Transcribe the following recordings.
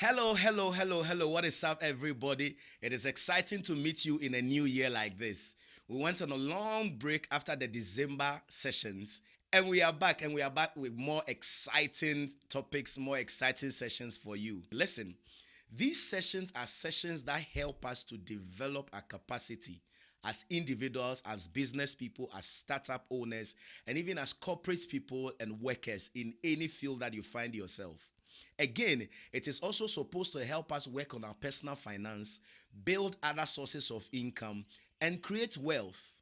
Hello. What is up, everybody? It is exciting to meet you in a new year like this. We went on a long break after the December sessions, and we are back, with more exciting topics, more exciting sessions for you. Listen, these sessions are sessions that help us to develop our capacity as individuals, as business people, as startup owners, and even as corporate people and workers in any field that you find yourself. Again, it is also supposed to help us work on our personal finance, build other sources of income, and create wealth.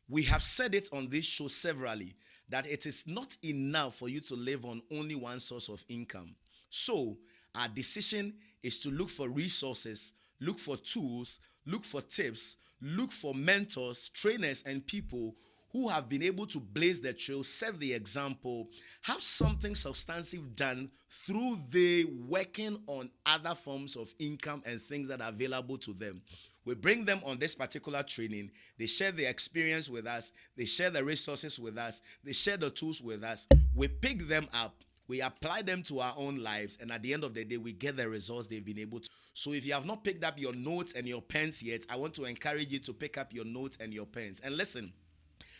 We have said it on this show severally that it is not enough for you to live on only one source of income. So, our decision is to look for resources, look for tools, look for tips, look for mentors, trainers, and people who have been able to blaze the trail, set the example, have something substantive done through they working on other forms of income and things that are available to them. We bring them on this particular training. They share the experience with us. They share the resources with us. They share the tools with us. We pick them up. We apply them to our own lives, and at the end of the day, we get the results they've been able to. So if you have not picked up your notes and your pens yet, I want to encourage you to pick up your notes and your pens. And listen,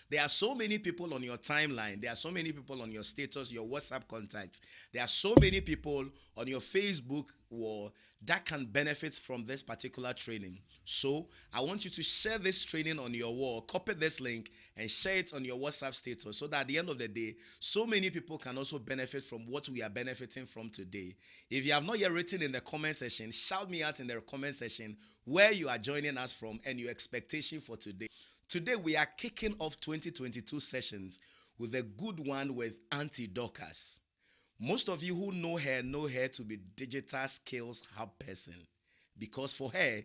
there are so many people on your timeline. There are so many people on your status, your WhatsApp contacts. There are so many people on your Facebook wall that can benefit from this particular training. So I want you to share this training on your wall, copy this link, and share it on your WhatsApp status so that at the end of the day, so many people can also benefit from what we are benefiting from today. If you have not yet written in the comment section, shout me out in the comment section where you are joining us from and your expectation for today. Today, we are kicking off 2022 sessions with a good one with Auntie Dorcas. Most of you who know her to be digital skills hub person, because for her,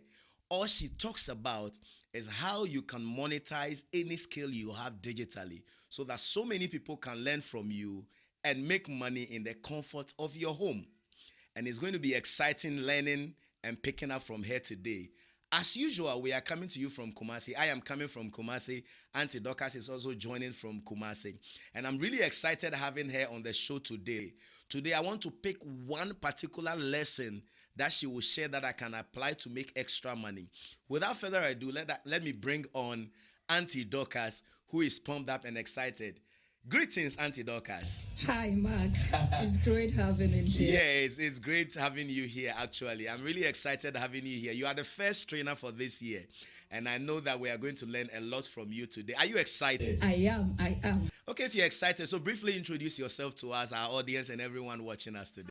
all she talks about is how you can monetize any skill you have digitally so that so many people can learn from you and make money in the comfort of your home. And it's going to be exciting learning and picking up from her today. As usual, we are coming to you from Kumasi. I am coming from Kumasi. Auntie Dorcas is also joining from Kumasi. And I'm really excited having her on the show today. Today, I want to pick one particular lesson that she will share that I can apply to make extra money. Without further ado, let me bring on Auntie Dorcas, who is pumped up and excited. Greetings, Auntie Dorcas. Hi, Mark. It's great having you here. Yes, it's great having you here, actually. I'm really excited having you here. You are the first trainer for this year, and I know that we are going to learn a lot from you today. Are you excited? I am. Okay, if you're excited, so briefly introduce yourself to us, our audience, and everyone watching us today.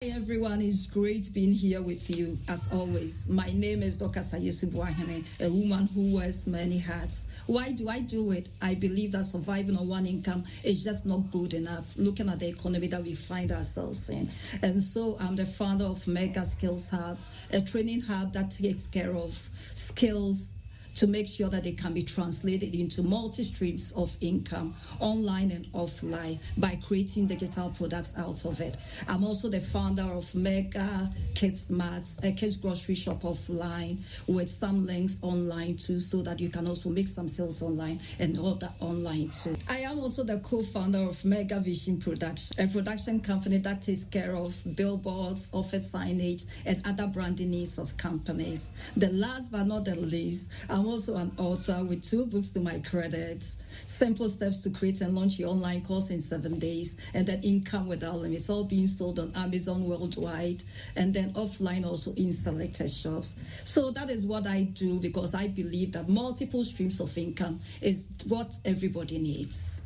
Hi, everyone. It's great being here with you, as always. My name is Dr. Sayesu Buahene, a woman who wears many hats. Why do I do it? I believe that surviving on one income is just not good enough, looking at the economy that we find ourselves in. And so I'm the founder of Mega Skills Hub, a training hub that takes care of skills to make sure that they can be translated into multi-streams of income, online and offline, by creating digital products out of it. I'm also the founder of Mega Kids Marts, a kids grocery shop offline with some links online too, so that you can also make some sales online and order online too. I am also the co-founder of Mega Vision Production, a production company that takes care of billboards, office signage, and other branding needs of companies. The last but not the least, I'm also an author with 2 books to my credit: Simple Steps to Create and Launch Your Online Course in 7 Days, and then Income Without Limits, all being sold on Amazon worldwide, and then offline also in selected shops. So that is what I do, because I believe that multiple streams of income is what everybody needs.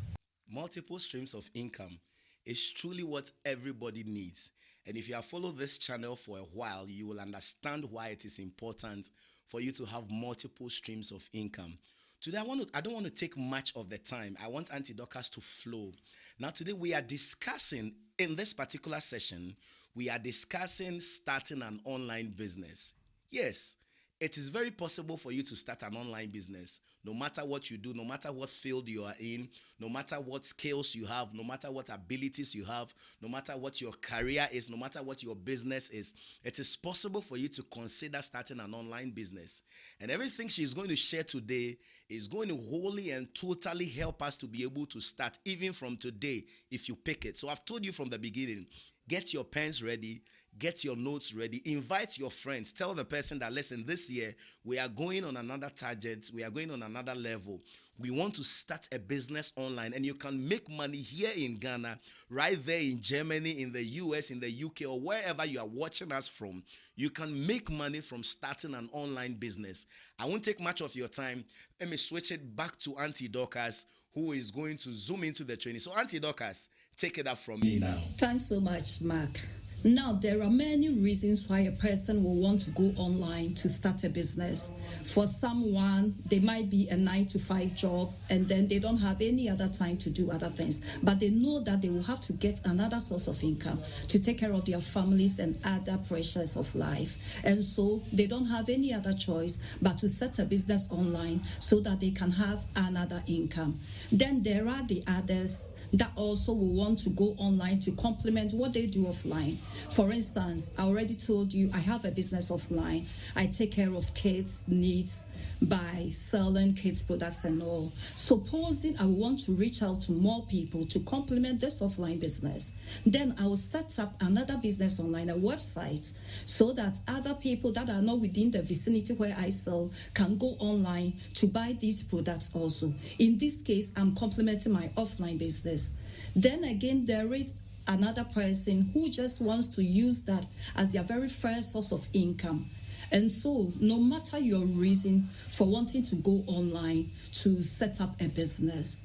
Multiple streams of income is truly what everybody needs. And if you have followed this channel for a while, you will understand why it is important for you to have multiple streams of income. Today, I don't want to take much of the time. I want Auntie Dorcas to flow. Now, today we are discussing, in this particular session, we are discussing starting an online business. Yes, it is very possible for you to start an online business, no matter what you do, no matter what field you are in, no matter what skills you have, no matter what abilities you have, no matter what your career is, no matter what your business is. It is possible for you to consider starting an online business. And everything she's going to share today is going to wholly and totally help us to be able to start even from today if you pick it. So I've told you from the beginning, get your pens ready, Get your notes ready. Invite your friends. Tell the person that, listen, this year we are going on another target. We are going on another level. We want to start a business online, and you can make money here in Ghana, right there in Germany, in the US, in the UK, or wherever you are watching us from. You can make money from starting an online business. I won't take much of your time. Let me switch it back to Auntie Dorcas, who is going to zoom into the training. So, Auntie Dorcas, take it up from me now. Thanks so much, Mark. Now, there are many reasons why a person will want to go online to start a business. For someone, they might be a 9-to-5 job, and then they don't have any other time to do other things. But they know that they will have to get another source of income to take care of their families and other pressures of life. And so they don't have any other choice but to set a business online so that they can have another income. Then there are the others that also will want to go online to complement what they do offline. For instance, I already told you I have a business offline. I take care of kids' needs by selling kids' products and all. Supposing I want to reach out to more people to complement this offline business, then I will set up another business online, a website, so that other people that are not within the vicinity where I sell can go online to buy these products also. In this case, I'm complementing my offline business. Then again, there is another person who just wants to use that as their very first source of income. And so, no matter your reason for wanting to go online to set up a business,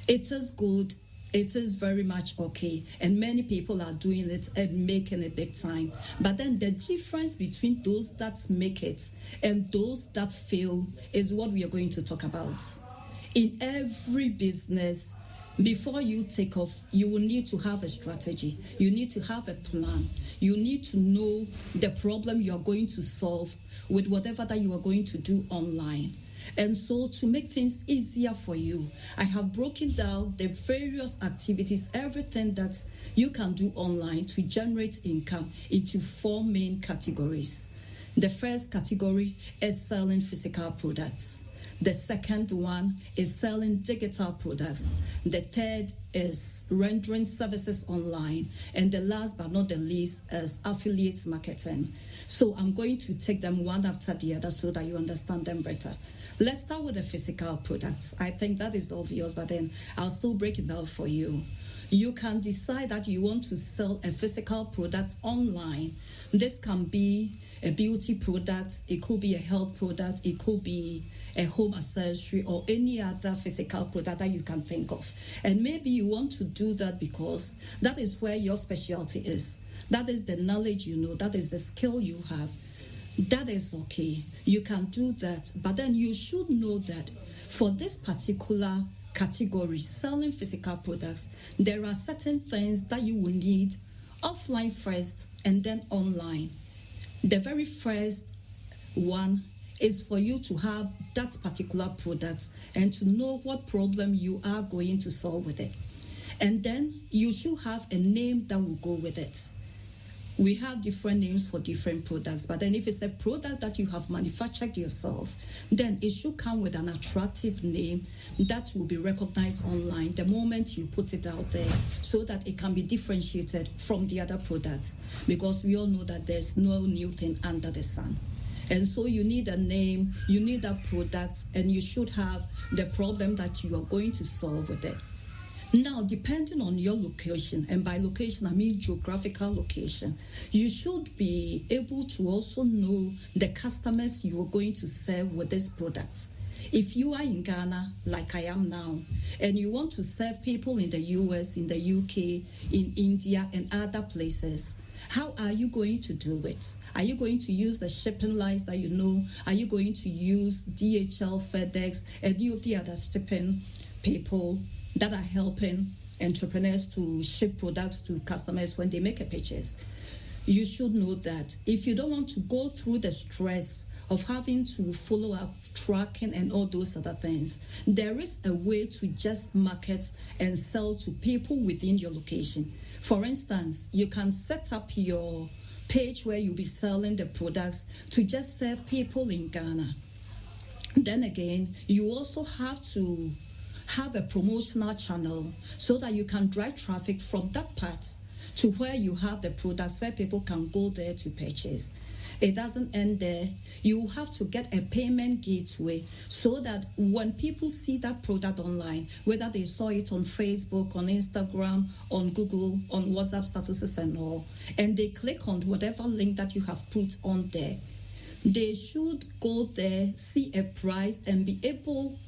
it is good, it is very much okay, and many people are doing it and making it big time. But then the difference between those that make it and those that fail is what we are going to talk about. In every business, before you take off, you will need to have a strategy. You need to have a plan. You need to know the problem you are going to solve with whatever that you are going to do online. And so to make things easier for you, I have broken down the various activities, everything that you can do online to generate income into 4 main categories. The first category is selling physical products. The second one is selling digital products. The third is rendering services online. And the last but not the least is affiliate marketing. So I'm going to take them one after the other so that you understand them better. Let's start with the physical products. I think that is obvious, but then I'll still break it down for you. You can decide that you want to sell a physical product online. This can be a beauty product, it could be a health product, it could be a home accessory or any other physical product that you can think of. And maybe you want to do that because that is where your specialty is. That is the knowledge you know, that is the skill you have. That is okay. You can do that, but then you should know that for this particular category, selling physical products, there are certain things that you will need offline first and then online. The very first one is for you to have that particular product and to know what problem you are going to solve with it. And then you should have a name that will go with it. We have different names for different products, but then if it's a product that you have manufactured yourself, then it should come with an attractive name that will be recognized online the moment you put it out there so that it can be differentiated from the other products, because we all know that there's no new thing under the sun. And so you need a name, you need a product, and you should have the problem that you are going to solve with it. Now, depending on your location, and by location I mean geographical location, you should be able to also know the customers you are going to serve with this product. If you are in Ghana, like I am now, and you want to serve people in the US, in the UK, in India, and other places, how are you going to do it? Are you going to use the shipping lines that you know? Are you going to use DHL, FedEx, and any of the other shipping people that are helping entrepreneurs to ship products to customers when they make a purchase? You should know that if you don't want to go through the stress of having to follow up, tracking, and all those other things, there is a way to just market and sell to people within your location. For instance, you can set up your page where you'll be selling the products to just serve people in Ghana. Then again, you also have to have a promotional channel so that you can drive traffic from that part to where you have the products where people can go there to purchase. It doesn't end there. You have to get a payment gateway so that when people see that product online, whether they saw it on Facebook, on Instagram, on Google, on WhatsApp statuses and all, and they click on whatever link that you have put on there, they should go there, see a price, and be able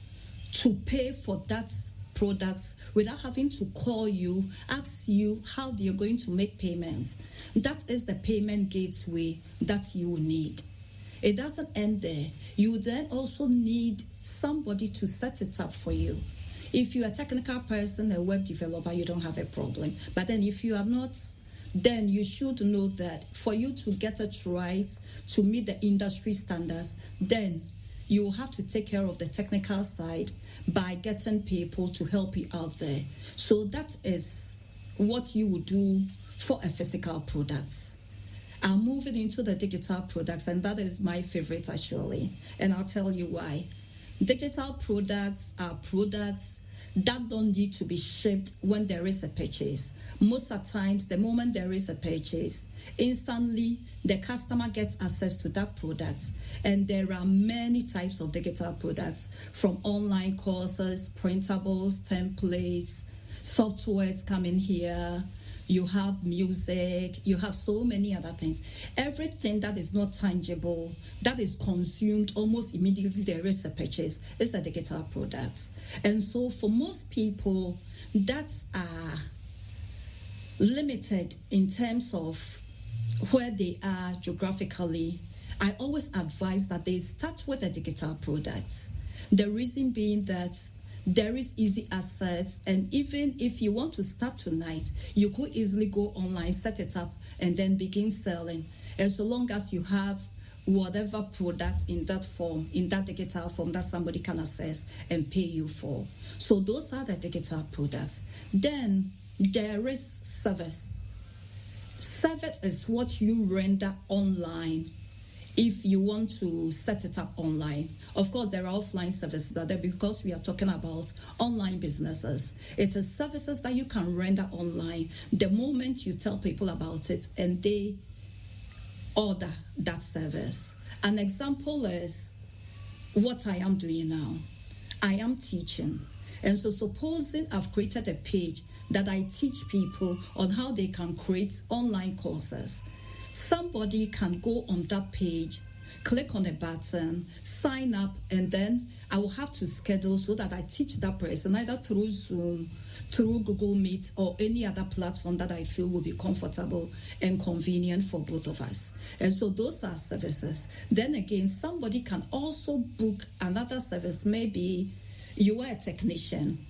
to pay for that products without having to call you, ask you how they're going to make payments. That is the payment gateway that you need. It doesn't end there. You then also need somebody to set it up for you. If you're a technical person, a web developer, you don't have a problem. But then if you are not, then you should know that for you to get it right, to meet the industry standards, then you have to take care of the technical side by getting people to help you out there. So that is what you would do for a physical product. I'm moving into the digital products, and that is my favorite actually. And I'll tell you why. Digital products are products that don't need to be shipped when there is a purchase. Most of the times, the moment there is a purchase, instantly the customer gets access to that product. And there are many types of digital products, from online courses, printables, templates, softwares coming here. You have music, you have so many other things. Everything that is not tangible, that is consumed almost immediately there is a purchase, is a digital product. And so for most people, that's limited in terms of where they are geographically. I always advise that they start with a digital product. The reason being that there is easy access, and even if you want to start tonight, you could easily go online, set it up, and then begin selling. And so long as you have whatever product in that form, in that digital form that somebody can access and pay you for. So those are the digital products. Then there is service. Service is what you render online if you want to set it up online. Of course, there are offline services, but because we are talking about online businesses, it is services that you can render online the moment you tell people about it and they order that service. An example is what I am doing now. I am teaching. And so supposing I've created a page that I teach people on how they can create online courses. Somebody can go on that page, click on a button, sign up, and then I will have to schedule so that I teach that person either through Zoom, through Google Meet, or any other platform that I feel will be comfortable and convenient for both of us. And so those are services. Then again, somebody can also book another service. Maybe you are a technician.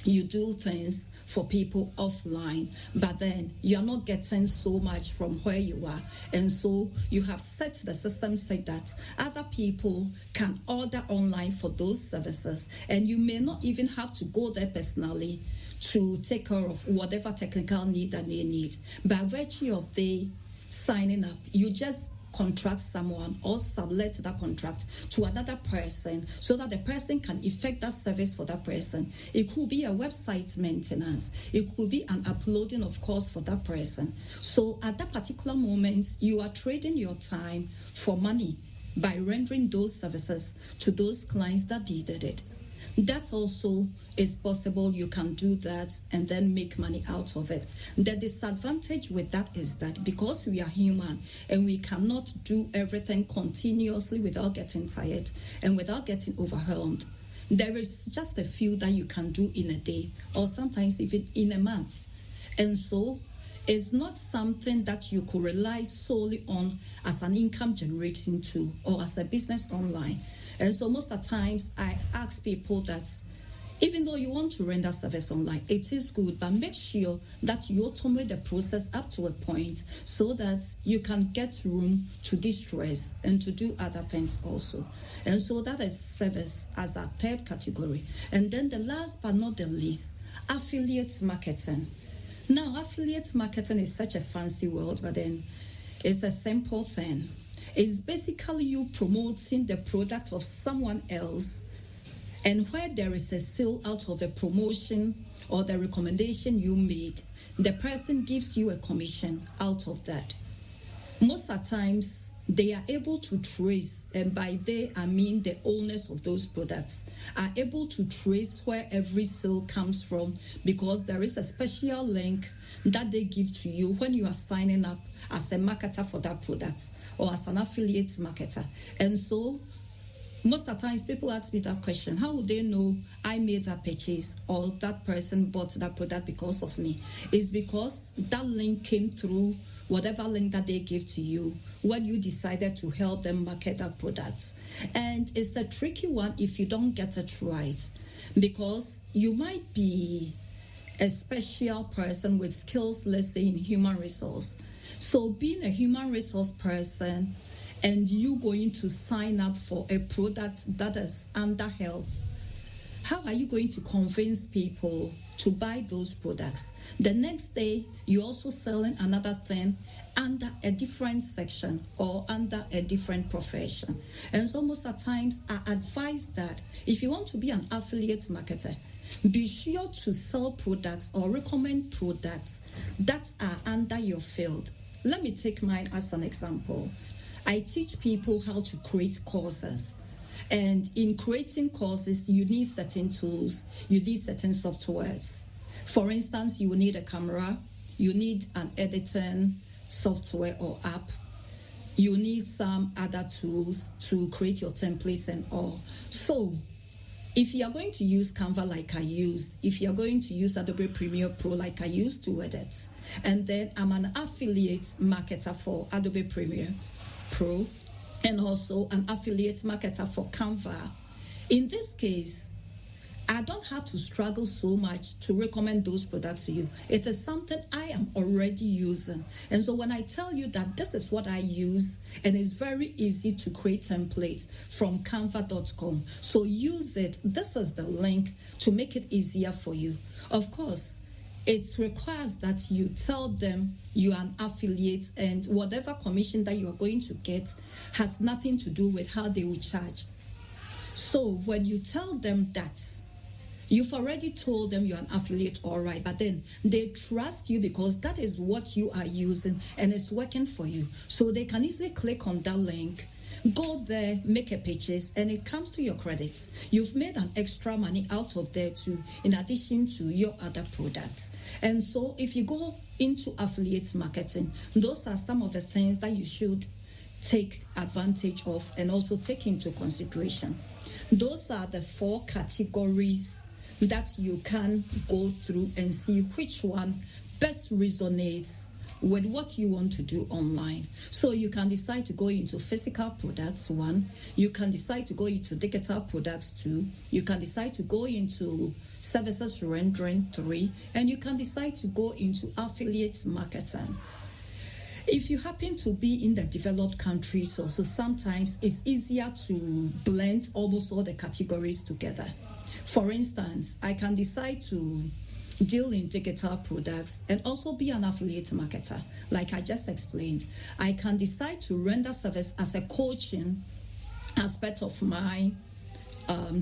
You do things for people offline, but then you're not getting so much from where you are. And so you have set the system so that other people can order online for those services. And you may not even have to go there personally to take care of whatever technical need that they need. By virtue of they signing up, you just contract someone or sublet that contract to another person so that the person can effect that service for that person. It could be a website maintenance. It could be an uploading of course for that person. So at that particular moment, you are trading your time for money by rendering those services to those clients that needed it. That also is possible. You can do that and then make money out of it. The disadvantage with that is that because we are human and we cannot do everything continuously without getting tired and without getting overwhelmed, there is just a few that you can do in a day or sometimes even in a month. And so it's not something that you could rely solely on as an income generating tool or as a business online. And so most of the times I ask people that even though you want to render service online, it is good, but make sure that you automate the process up to a point so that you can get room to de-stress and to do other things also. And so that is service as a third category. And then the last but not the least, affiliate marketing. Now, affiliate marketing is such a fancy word, but then it's a simple thing. It's basically you promoting the product of someone else, and where there is a sale out of the promotion or the recommendation you made, the person gives you a commission out of that. Most of the times, they are able to trace, and by they I mean the owners of those products, are able to trace where every sale comes from, because there is a special link that they give to you when you are signing up as a marketer for that product or as an affiliate marketer. And so most of the times people ask me that question: how would they know I made that purchase or that person bought that product because of me? It's because that link came through whatever link that they give to you when you decided to help them market that product. And it's a tricky one if you don't get it right, because you might be a special person with skills, let's say in human resource. So being a human resource person and you going to sign up for a product that is under health, how are you going to convince people to buy those products? The next day, you're also selling another thing under a different section or under a different profession. And so most of the times, I advise that if you want to be an affiliate marketer, be sure to sell products or recommend products that are under your field. Let me take mine as an example. I teach people how to create courses. And in creating courses, you need certain tools, you need certain softwares. For instance, you will need a camera, you need an editing software or app, you need some other tools to create your templates and all. So, if you are going to use Canva like I used, if you are going to use Adobe Premiere Pro like I used to edit, and then I'm an affiliate marketer for Adobe Premiere Pro, and also an affiliate marketer for Canva. In this case, I don't have to struggle so much to recommend those products to you. It is something I am already using. And so when I tell you that this is what I use, and it's very easy to create templates from canva.com. So use it. This is the link to make it easier for you. Of course, it requires that you tell them you are an affiliate, and whatever commission that you are going to get has nothing to do with how they will charge. So when you tell them that, you've already told them you're an affiliate, all right, but then they trust you because that is what you are using and it's working for you. So they can easily click on that link, go there, make a purchase, and it comes to your credit. You've made an extra money out of there too, in addition to your other products. And so if you go into affiliate marketing, those are some of the things that you should take advantage of and also take into consideration. Those are the 4 categories that you can go through and see which one best resonates with what you want to do online. So you can decide to go into physical products, 1. You can decide to go into digital products, 2. You can decide to go into services rendering, 3. And you can decide to go into affiliate marketing. If you happen to be in the developed countries also, sometimes it's easier to blend almost all the categories together. For instance, I can decide to deal in digital products and also be an affiliate marketer, like I just explained. I can decide to render service as a coaching aspect of my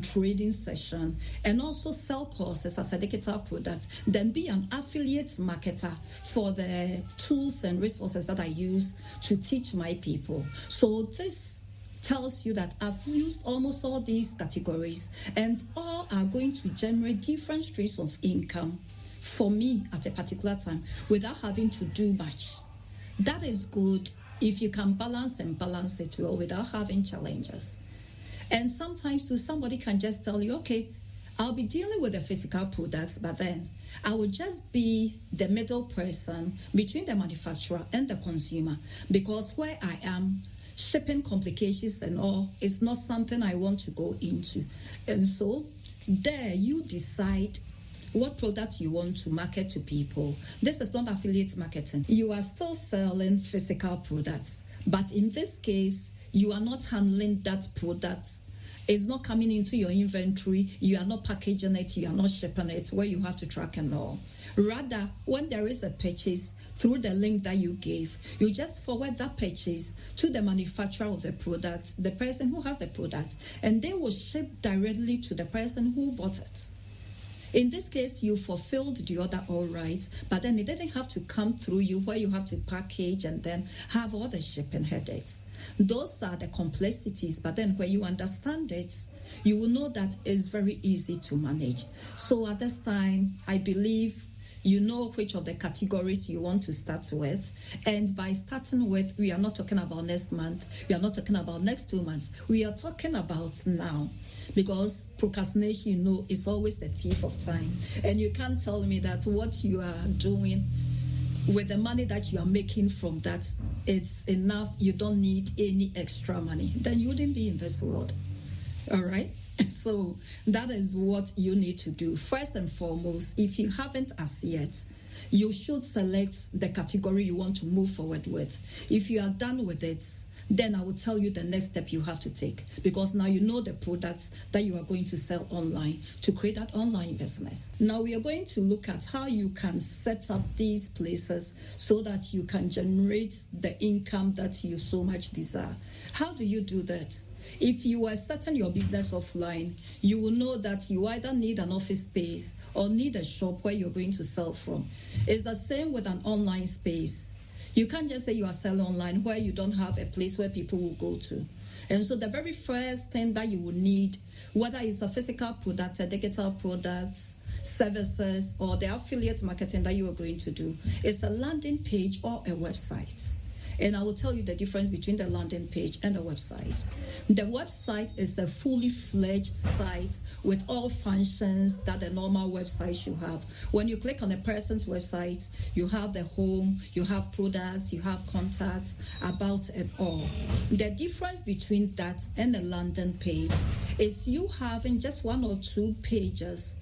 trading session and also sell courses as a digital product, then be an affiliate marketer for the tools and resources that I use to teach my people. So this tells you that I've used almost all these categories and all are going to generate different streams of income for me at a particular time without having to do much. That is good if you can balance it well without having challenges. And sometimes too, somebody can just tell you, okay, I'll be dealing with the physical products, but then I will just be the middle person between the manufacturer and the consumer, because where I am, shipping complications and all is not something I want to go into. And so there you decide what product you want to market to people. This is not affiliate marketing. You are still selling physical products, but in this case, you are not handling that product. It's not coming into your inventory. You are not packaging it. You are not shipping it where you have to track and all. Rather, when there is a purchase through the link that you gave, you just forward that purchase to the manufacturer of the product, the person who has the product, and they will ship directly to the person who bought it. In this case, you fulfilled the order all right, but then it didn't have to come through you where you have to package and then have all the shipping headaches. Those are the complexities, but then when you understand it, you will know that it's very easy to manage. So at this time, I believe you know which of the categories you want to start with. And by starting with, we are not talking about next month. We are not talking about next 2 months. We are talking about now. Because procrastination, you know, is always the thief of time. And you can't tell me that what you are doing with the money that you are making from that, it's enough. You don't need any extra money. Then you wouldn't be in this world. All right? So that is what you need to do. First and foremost, if you haven't as yet, you should select the category you want to move forward with. If you are done with it, then I will tell you the next step you have to take, because now you know the products that you are going to sell online to create that online business. Now we are going to look at how you can set up these places so that you can generate the income that you so much desire. How do you do that? If you are starting your business offline, you will know that you either need an office space or need a shop where you're going to sell from. It's the same with an online space. You can't just say you are selling online where you don't have a place where people will go to. And so the very first thing that you will need, whether it's a physical product, a digital product, services, or the affiliate marketing that you are going to do, is a landing page or a website. And I will tell you the difference between the landing page and the website. The website is a fully fledged site with all functions that a normal website should have. When you click on a person's website, you have the home, you have products, you have contacts, about and all. The difference between that and the landing page is you having just 1 or 2 pages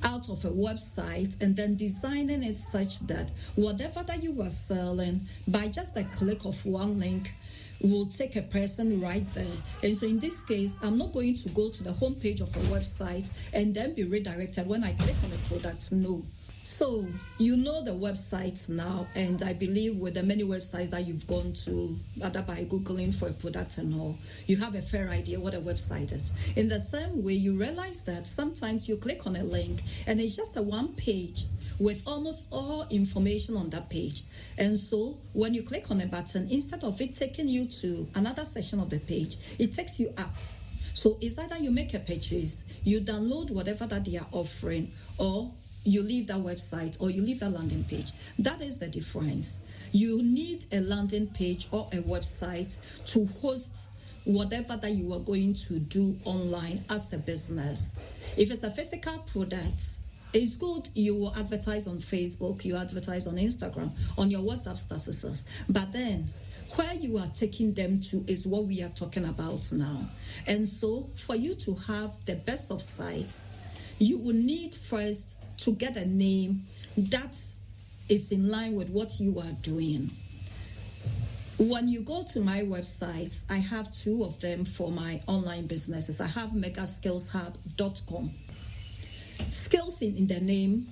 out of a website and then designing it such that whatever that you are selling, by just a click of one link, will take a person right there. And so in this case, I'm not going to go to the homepage of a website and then be redirected when I click on the product. No. So you know the website now, and I believe with the many websites that you've gone to, either by Googling for a product and all, you have a fair idea what a website is. In the same way, you realize that sometimes you click on a link and it's just a one page with almost all information on that page. And so when you click on a button, instead of it taking you to another section of the page, it takes you up. So it's either you make a purchase, you download whatever that they are offering, or you leave that website or you leave that landing page. That is the difference. You need a landing page or a website to host whatever that you are going to do online as a business. If it's a physical product, it's good you will advertise on Facebook, you advertise on Instagram, on your WhatsApp statuses. But then where you are taking them to is what we are talking about now. And so for you to have the best of sites, you will need first to get a name that is in line with what you are doing. When you go to my websites, I have 2 of them for my online businesses. I have megaskillshub.com. Skills in the name,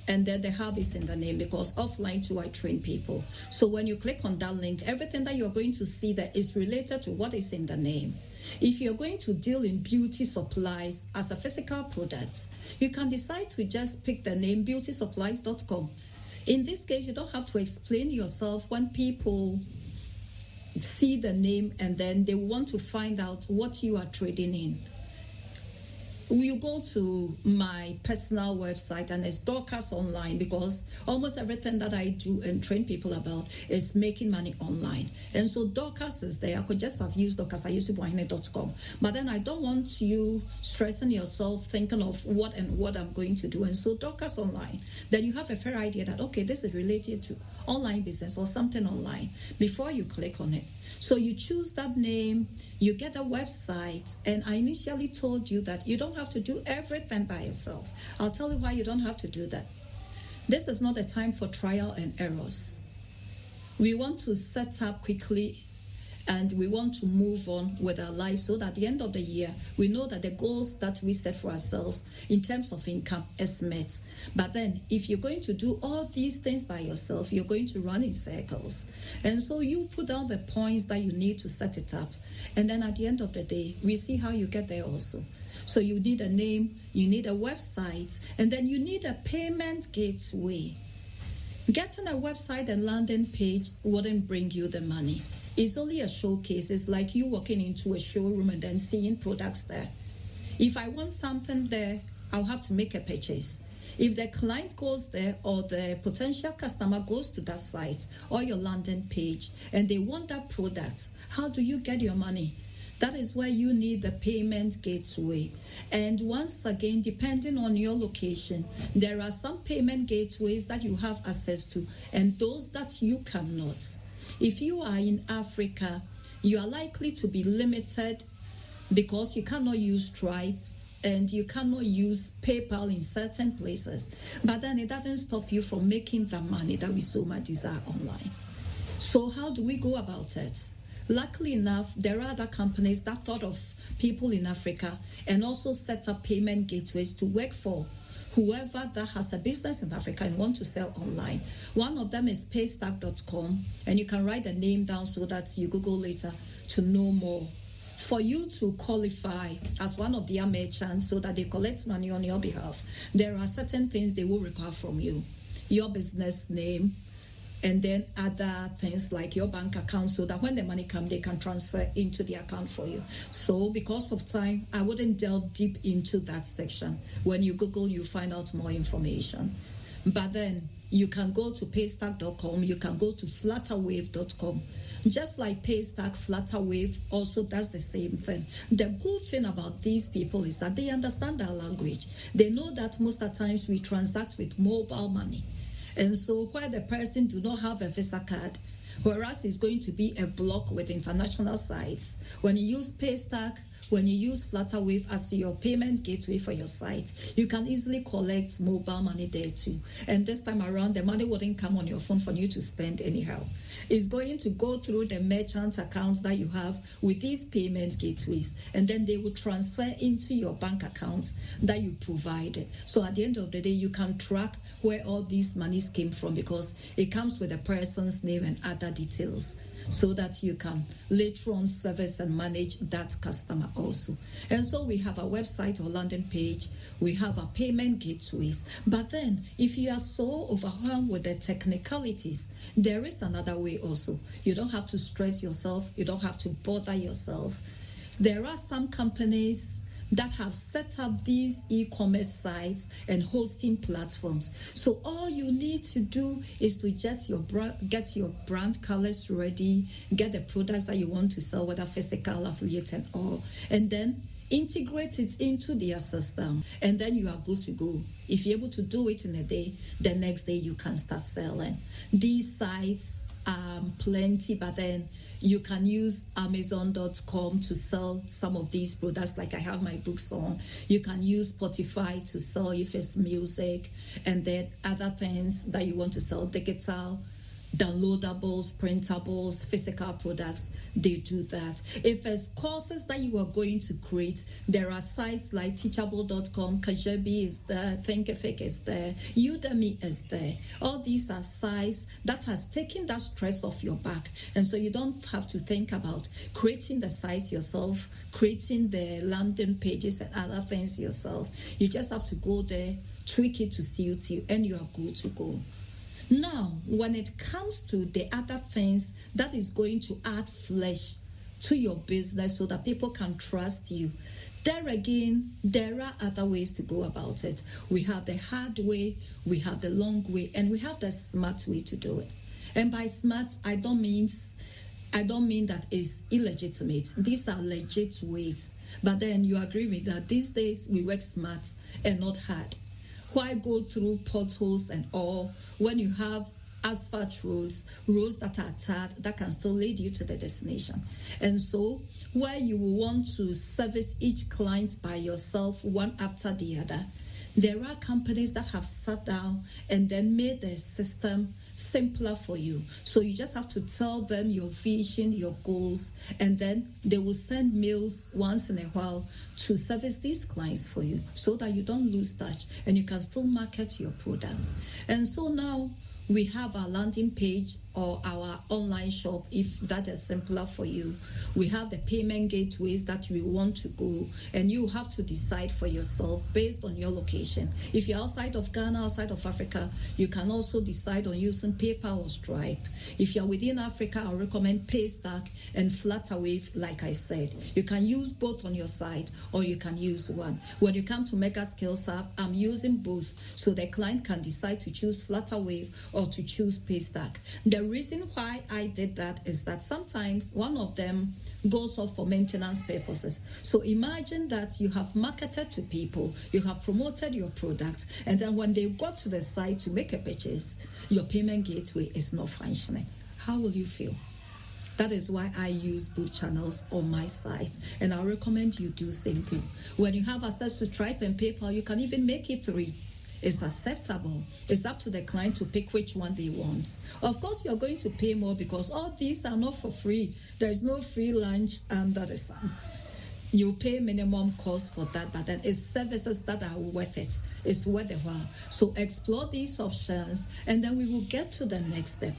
and then the hub is in the name, because offline too I train people. So when you click on that link, everything that you're going to see there is related to what is in the name. If you're going to deal in beauty supplies as a physical product, you can decide to just pick the name beautysupplies.com. In this case, you don't have to explain yourself when people see the name and then they want to find out what you are trading in. You go to my personal website and it's Dorcas Online, because almost everything that I do and train people about is making money online. And so Dorcas is there. I could just have used dorcasayusubuahine.com. But then I don't want you stressing yourself thinking of what I'm going to do. And so Dorcas Online, then you have a fair idea that, okay, this is related to online business or something online before you click on it. So you choose that name, you get a website, and I initially told you that you don't have to do everything by yourself. I'll tell you why you don't have to do that. This is not a time for trial and errors. We want to set up quickly and we want to move on with our life so that at the end of the year, we know that the goals that we set for ourselves in terms of income is met. But then, if you're going to do all these things by yourself, you're going to run in circles. And so you put down the points that you need to set it up. And then at the end of the day, we see how you get there also. So you need a name, you need a website, and then you need a payment gateway. Getting a website and landing page wouldn't bring you the money. It's only a showcase. It's like you walking into a showroom and then seeing products there. If I want something there, I'll have to make a purchase. If the client goes there or the potential customer goes to that site or your landing page and they want that product, how do you get your money? That is where you need the payment gateway. And once again, depending on your location, there are some payment gateways that you have access to and those that you cannot. If you are in Africa, you are likely to be limited because you cannot use Stripe and you cannot use PayPal in certain places. But then it doesn't stop you from making the money that we so much desire online. So how do we go about it? Luckily enough, there are other companies that thought of people in Africa and also set up payment gateways to work for whoever that has a business in Africa and want to sell online. One of them is Paystack.com, and you can write the name down so that you Google later to know more. For you to qualify as one of their merchants so that they collect money on your behalf, there are certain things they will require from you. Your business name, and then other things like your bank account so that when the money comes, they can transfer into the account for you. So because of time, I wouldn't delve deep into that section. When you Google, you find out more information. But then you can go to paystack.com, you can go to flutterwave.com. Just like Paystack, Flutterwave also does the same thing. The good thing about these people is that they understand our language. They know that most of the times we transact with mobile money. And so where the person do not have a Visa card, whereas it's going to be a block with international sites, when you use Paystack, when you use Flutterwave as your payment gateway for your site, you can easily collect mobile money there too. And this time around, the money wouldn't come on your phone for you to spend anyhow. It's going to go through the merchant accounts that you have with these payment gateways, and then they will transfer into your bank account that you provided. So at the end of the day, you can track where all these monies came from because it comes with the person's name and other details, so that you can later on service and manage that customer also. And so we have a website or landing page, we have our payment gateways. But then if you are so overwhelmed with the technicalities, there is another way also. You don't have to stress yourself, you don't have to bother yourself. There are some companies that have set up these e-commerce sites and hosting platforms. So all you need to do is to get your brand colors ready, get the products that you want to sell, whether physical, affiliate, and all, and then integrate it into their system, and then you are good to go. If you're able to do it in a day, the next day you can start selling. These sites plenty, but then you can use Amazon.com to sell some of these products, like I have my books on. You can use Spotify to sell if it's music, and then other things that you want to sell, digital, downloadables, printables, physical products, they do that. If it's courses that you are going to create, there are sites like teachable.com, Kajabi is there, Thinkific is there, Udemy is there. All these are sites that has taken that stress off your back, and so you don't have to think about creating the sites yourself, creating the landing pages and other things yourself. You just have to go there, tweak it to suit you, and you are good to go. Now, when it comes to the other things that is going to add flesh to your business so that people can trust you, there again, there are other ways to go about it. We have the hard way, we have the long way, and we have the smart way to do it. And by smart, I don't mean that it's illegitimate. These are legit ways. But then you agree with that. These days, we work smart and not hard. Why go through potholes and all when you have asphalt roads that are tarred that can still lead you to the destination? And so where you will want to service each client by yourself, one after the other, there are companies that have sat down and then made the system simpler for you. So you just have to tell them your vision, your goals, and then they will send mails once in a while to service these clients for you so that you don't lose touch and you can still market your products. And so now we have our landing page or our online shop, if that is simpler for you. We have the payment gateways that we want to go, and you have to decide for yourself based on your location. If you're outside of Ghana, outside of Africa, you can also decide on using PayPal or Stripe. If you're within Africa, I recommend Paystack and Flutterwave, like I said. You can use both on your side, or you can use one. When you come to Mega Skills App, I'm using both, so the client can decide to choose Flutterwave or to choose Paystack. The reason why I did that is that sometimes one of them goes off for maintenance purposes. So imagine that you have marketed to people, you have promoted your product, and then when they got to the site to make a purchase, your payment gateway is not functioning. How will you feel? That is why I use both channels on my site, and I recommend you do same thing. When you have access to Stripe and PayPal, you can even make it 3. It's acceptable. It's up to the client to pick which one they want. Of course, you're going to pay more because all these are not for free. There's no free lunch under the sun. You pay minimum cost for that, but then it's services that are worth it. It's worth the while. So explore these options, and then we will get to the next step.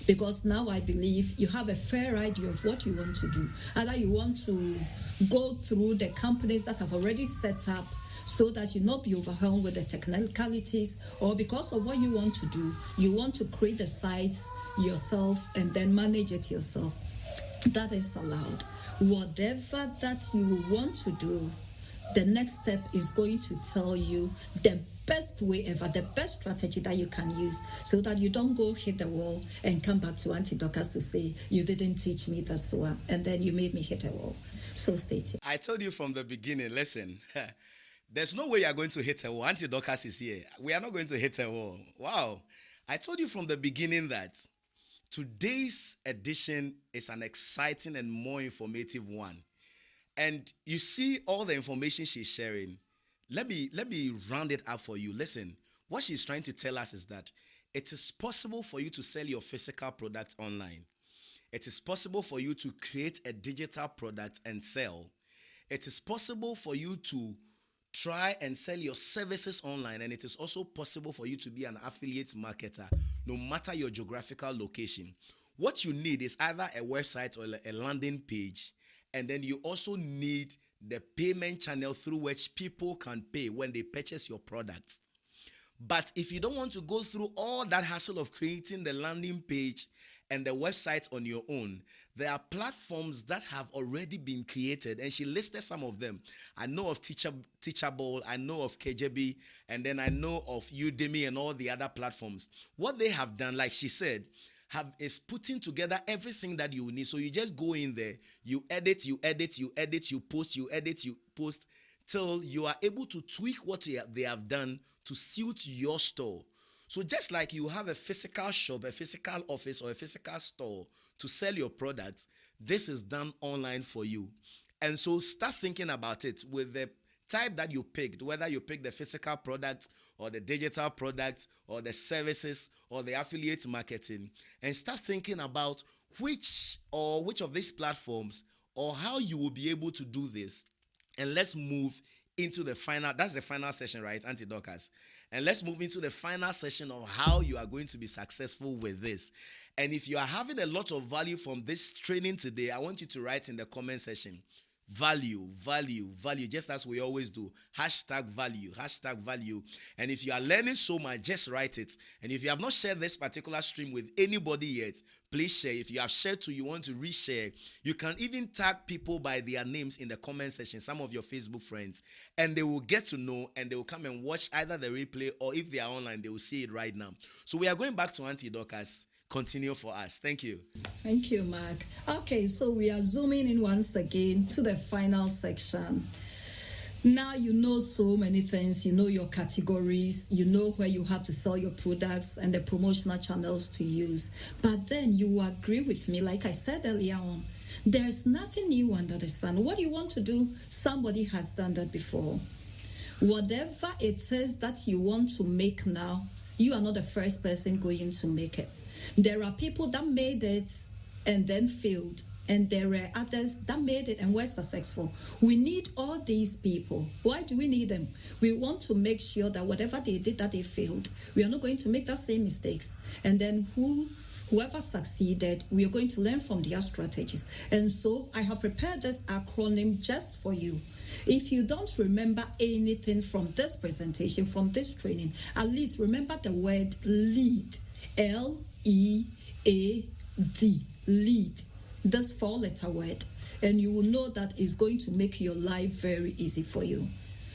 Because now I believe you have a fair idea of what you want to do. Either you want to go through the companies that have already set up so that you not be overwhelmed with the technicalities, or because of what you want to do, you want to create the sites yourself and then manage it yourself. That is allowed. Whatever that you want to do, the next step is going to tell you the best way ever, the best strategy that you can use, so that you don't go hit the wall and come back to Auntie Dorcas to say, you didn't teach me this one, and then you made me hit a wall. So stay tuned. I told you from the beginning, listen, there's no way you're going to hit a wall. Auntie Dorcas is here. We are not going to hit a wall. Wow. I told you from the beginning that today's edition is an exciting and more informative one. And you see all the information she's sharing. Let me round it up for you. Listen, what she's trying to tell us is that it is possible for you to sell your physical product online. It is possible for you to create a digital product and sell. It is possible for you to try and sell your services online, and it is also possible for you to be an affiliate marketer no matter your geographical location. What you need is either a website or a landing page, and then you also need the payment channel through which people can pay when they purchase your products. But if you don't want to go through all that hassle of creating the landing page and the website on your own, there are platforms that have already been created, and she listed some of them. I know of Teachable, I know of KJB, and then I know of Udemy and all the other platforms. What they have done, like she said, is putting together everything that you need. So you just go in there, you edit, you post, till you are able to tweak what they have done to suit your store. So just like you have a physical shop, a physical office, or a physical store to sell your products, this is done online for you. And so start thinking about it with the type that you picked, whether you pick the physical products or the digital products or the services or the affiliate marketing, and start thinking about which of these platforms or how you will be able to do this. And let's move into the final, that's the final session, right, Auntie Dorcas? And let's move into the final session of how you are going to be successful with this. And if you are having a lot of value from this training today, I want you to write in the comment section, value, just as we always do. #value. And if you are learning so much, just write it. And if you have not shared this particular stream with anybody yet, please share. If you have shared to, you want to reshare, you can even tag people by their names in the comment section, some of your Facebook friends, and they will get to know, and they will come and watch either the replay, or if they are online, they will see it right now. So we are going back to Auntie Dorcas. Continue for us. Thank you. Thank you, Mark. Okay, so we are zooming in once again to the final section. Now you know so many things. You know your categories. You know where you have to sell your products and the promotional channels to use. But then you agree with me, like I said earlier on, there's nothing new under the sun. What you want to do, somebody has done that before. Whatever it is that you want to make now, you are not the first person going to make it. There are people that made it and then failed, and there are others that made it and were successful. We need all these people. Why do we need them? We want to make sure that whatever they did that they failed, we are not going to make the same mistakes. And then who Whoever succeeded, we are going to learn from their strategies. And so I have prepared this acronym just for you. If you don't remember anything from this presentation, from this training, at least remember the word lead. Lead. Lead. This 4-letter word. And you will know that it's going to make your life very easy for you.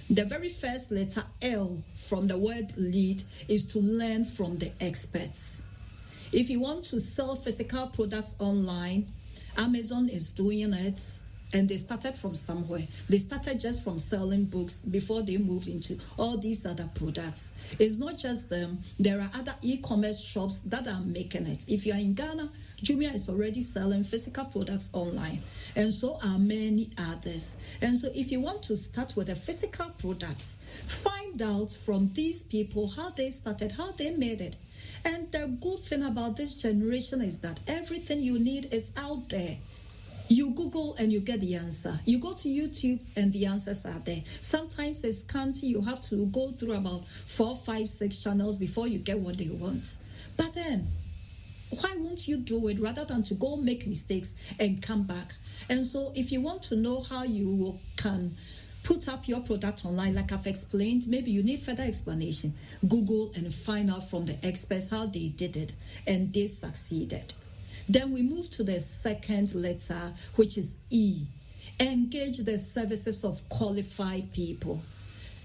The very first letter, L, from the word lead, is to learn from the experts. If you want to sell physical products online, Amazon is doing it, and they started from somewhere. They started just from selling books before they moved into all these other products. It's not just them. There are other e-commerce shops that are making it. If you are in Ghana, Jumia is already selling physical products online, and so are many others. And so if you want to start with a physical product, find out from these people how they started, how they made it. And the good thing about this generation is that everything you need is out there. You Google and you get the answer. You go to YouTube and the answers are there. Sometimes it's scanty. You have to go through about 4, 5, 6 channels before you get what you want. But then, why won't you do it rather than to go make mistakes and come back? And so if you want to know how you can put up your product online, like I've explained, maybe you need further explanation. Google and find out from the experts how they did it, and they succeeded. Then we move to the second letter, which is E. Engage the services of qualified people.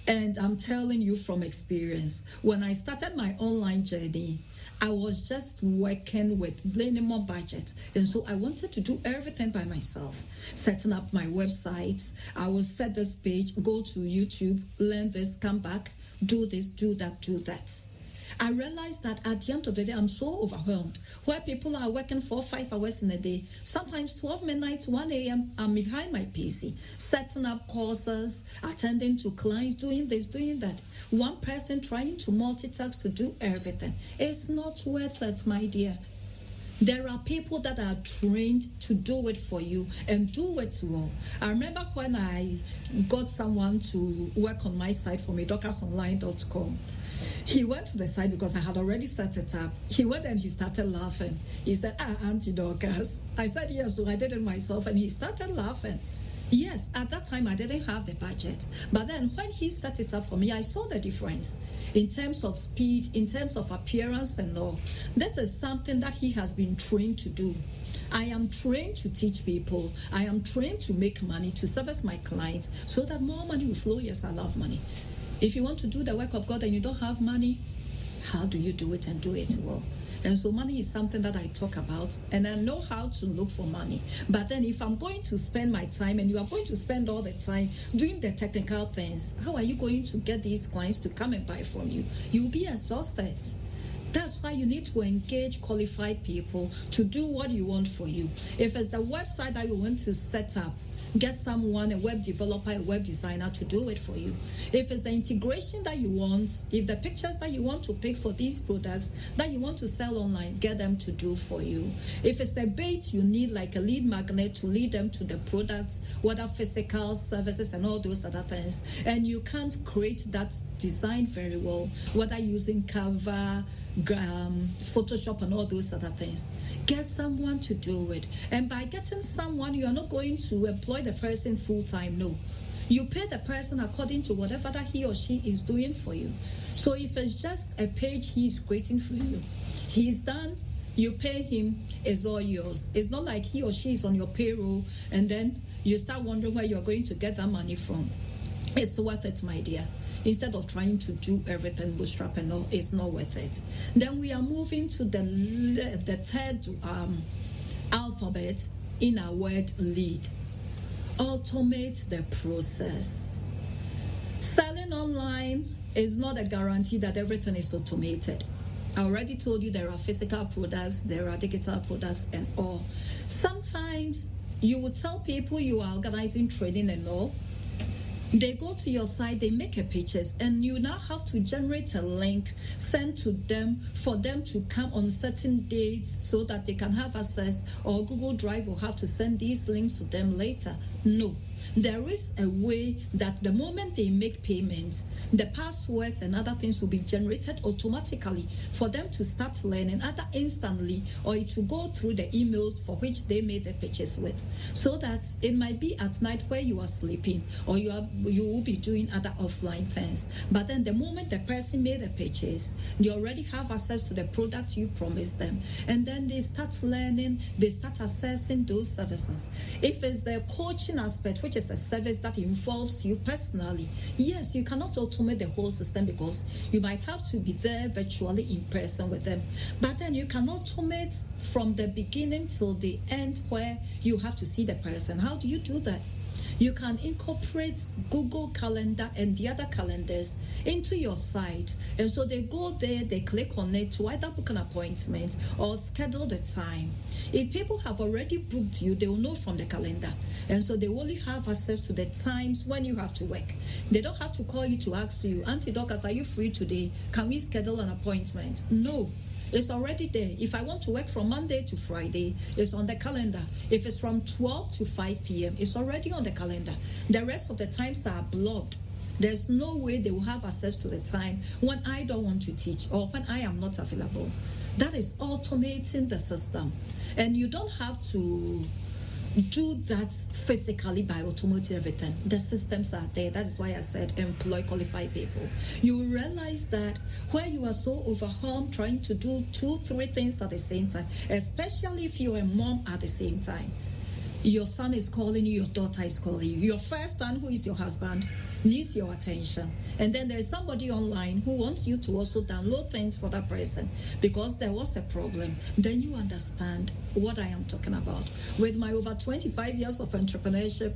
And I'm telling you from experience, when I started my online journey, I was just working with minimum budget. And so I wanted to do everything by myself. Setting up my website. I will set this page, go to YouTube, learn this, come back, do this, do that, do that. I realized that at the end of the day, I'm so overwhelmed. Where people are working 4 or 5 hours in a day, sometimes 12 midnight, 1 a.m., I'm behind my PC, setting up courses, attending to clients, doing this, doing that. One person trying to multitask to do everything. It's not worth it, my dear. There are people that are trained to do it for you and do it well. I remember when I got someone to work on my site for me, dorcasonline.com. He went to the site because I had already set it up. He went and he started laughing. He said, Auntie Dorcas. I said, yes, so I did it myself. And he started laughing. Yes, at that time, I didn't have the budget. But then when he set it up for me, I saw the difference in terms of speed, in terms of appearance and all. This is something that he has been trained to do. I am trained to teach people. I am trained to make money, to service my clients so that more money will flow. Yes, I love money. If you want to do the work of God and you don't have money, how do you do it and do it well? And so money is something that I talk about, and I know how to look for money. But then if I'm going to spend my time and you are going to spend all the time doing the technical things, how are you going to get these clients to come and buy from you? You'll be exhausted. That's why you need to engage qualified people to do what you want for you. If it's the website that you want to set up, get someone, a web developer, a web designer to do it for you. If it's the integration that you want, if the pictures that you want to pick for these products that you want to sell online, get them to do for you. If it's a bait you need, like a lead magnet to lead them to the products, whether physical, services, and all those other things, and you can't create that design very well, whether using Canva, Photoshop, and all those other things, get someone to do it. And by getting someone, you are not going to employ the person full-time. No, you pay the person according to whatever that he or she is doing for you. So if it's just a page he's creating for you, he's done, you pay him, it's all yours. It's not like he or she is on your payroll and then you start wondering where you're going to get that money from. It's worth it, my dear. Instead of trying to do everything bootstrap and all, it's not worth it. Then we are moving to the third alphabet in our word lead. Automate the process. Selling online is not a guarantee that everything is automated. I already told you there are physical products, there are digital products and all. Sometimes you will tell people you are organizing training and all. They go to your site, they make a purchase, and you now have to generate a link, send to them for them to come on certain dates so that they can have access, or Google Drive will have to send these links to them later. No. There is a way that the moment they make payments, the passwords and other things will be generated automatically for them to start learning, either instantly or it will go through the emails for which they made the purchase with. So that it might be at night where you are sleeping, or you will be doing other offline things. But then the moment the person made a purchase, they already have access to the product you promised them. And then they start learning, they start accessing those services. If it's the coaching aspect, which is a service that involves you personally, yes, you cannot automate the whole system because you might have to be there virtually in person with them. But then you can automate from the beginning till the end where you have to see the person. How do you do that? You can incorporate Google Calendar and the other calendars into your site. And so they go there, they click on it to either book an appointment or schedule the time. If people have already booked you, they will know from the calendar. And so they only have access to the times when you have to work. They don't have to call you to ask you, Auntie Dorcas, are you free today? Can we schedule an appointment? No. It's already there. If I want to work from Monday to Friday, it's on the calendar. If it's from 12 to 5 p.m., it's already on the calendar. The rest of the times are blocked. There's no way they will have access to the time when I don't want to teach or when I am not available. That is automating the system. And you don't have to do that physically by automating everything. The systems are there. That is why I said employ qualified people. You will realize that where you are so overwhelmed trying to do 2-3 things at the same time, especially if you're a mom at the same time, your son is calling you, your daughter is calling you, your first son, who is your husband, needs your attention. And then there's somebody online who wants you to also download things for that person because there was a problem. Then you understand what I am talking about. With my over 25 years of entrepreneurship,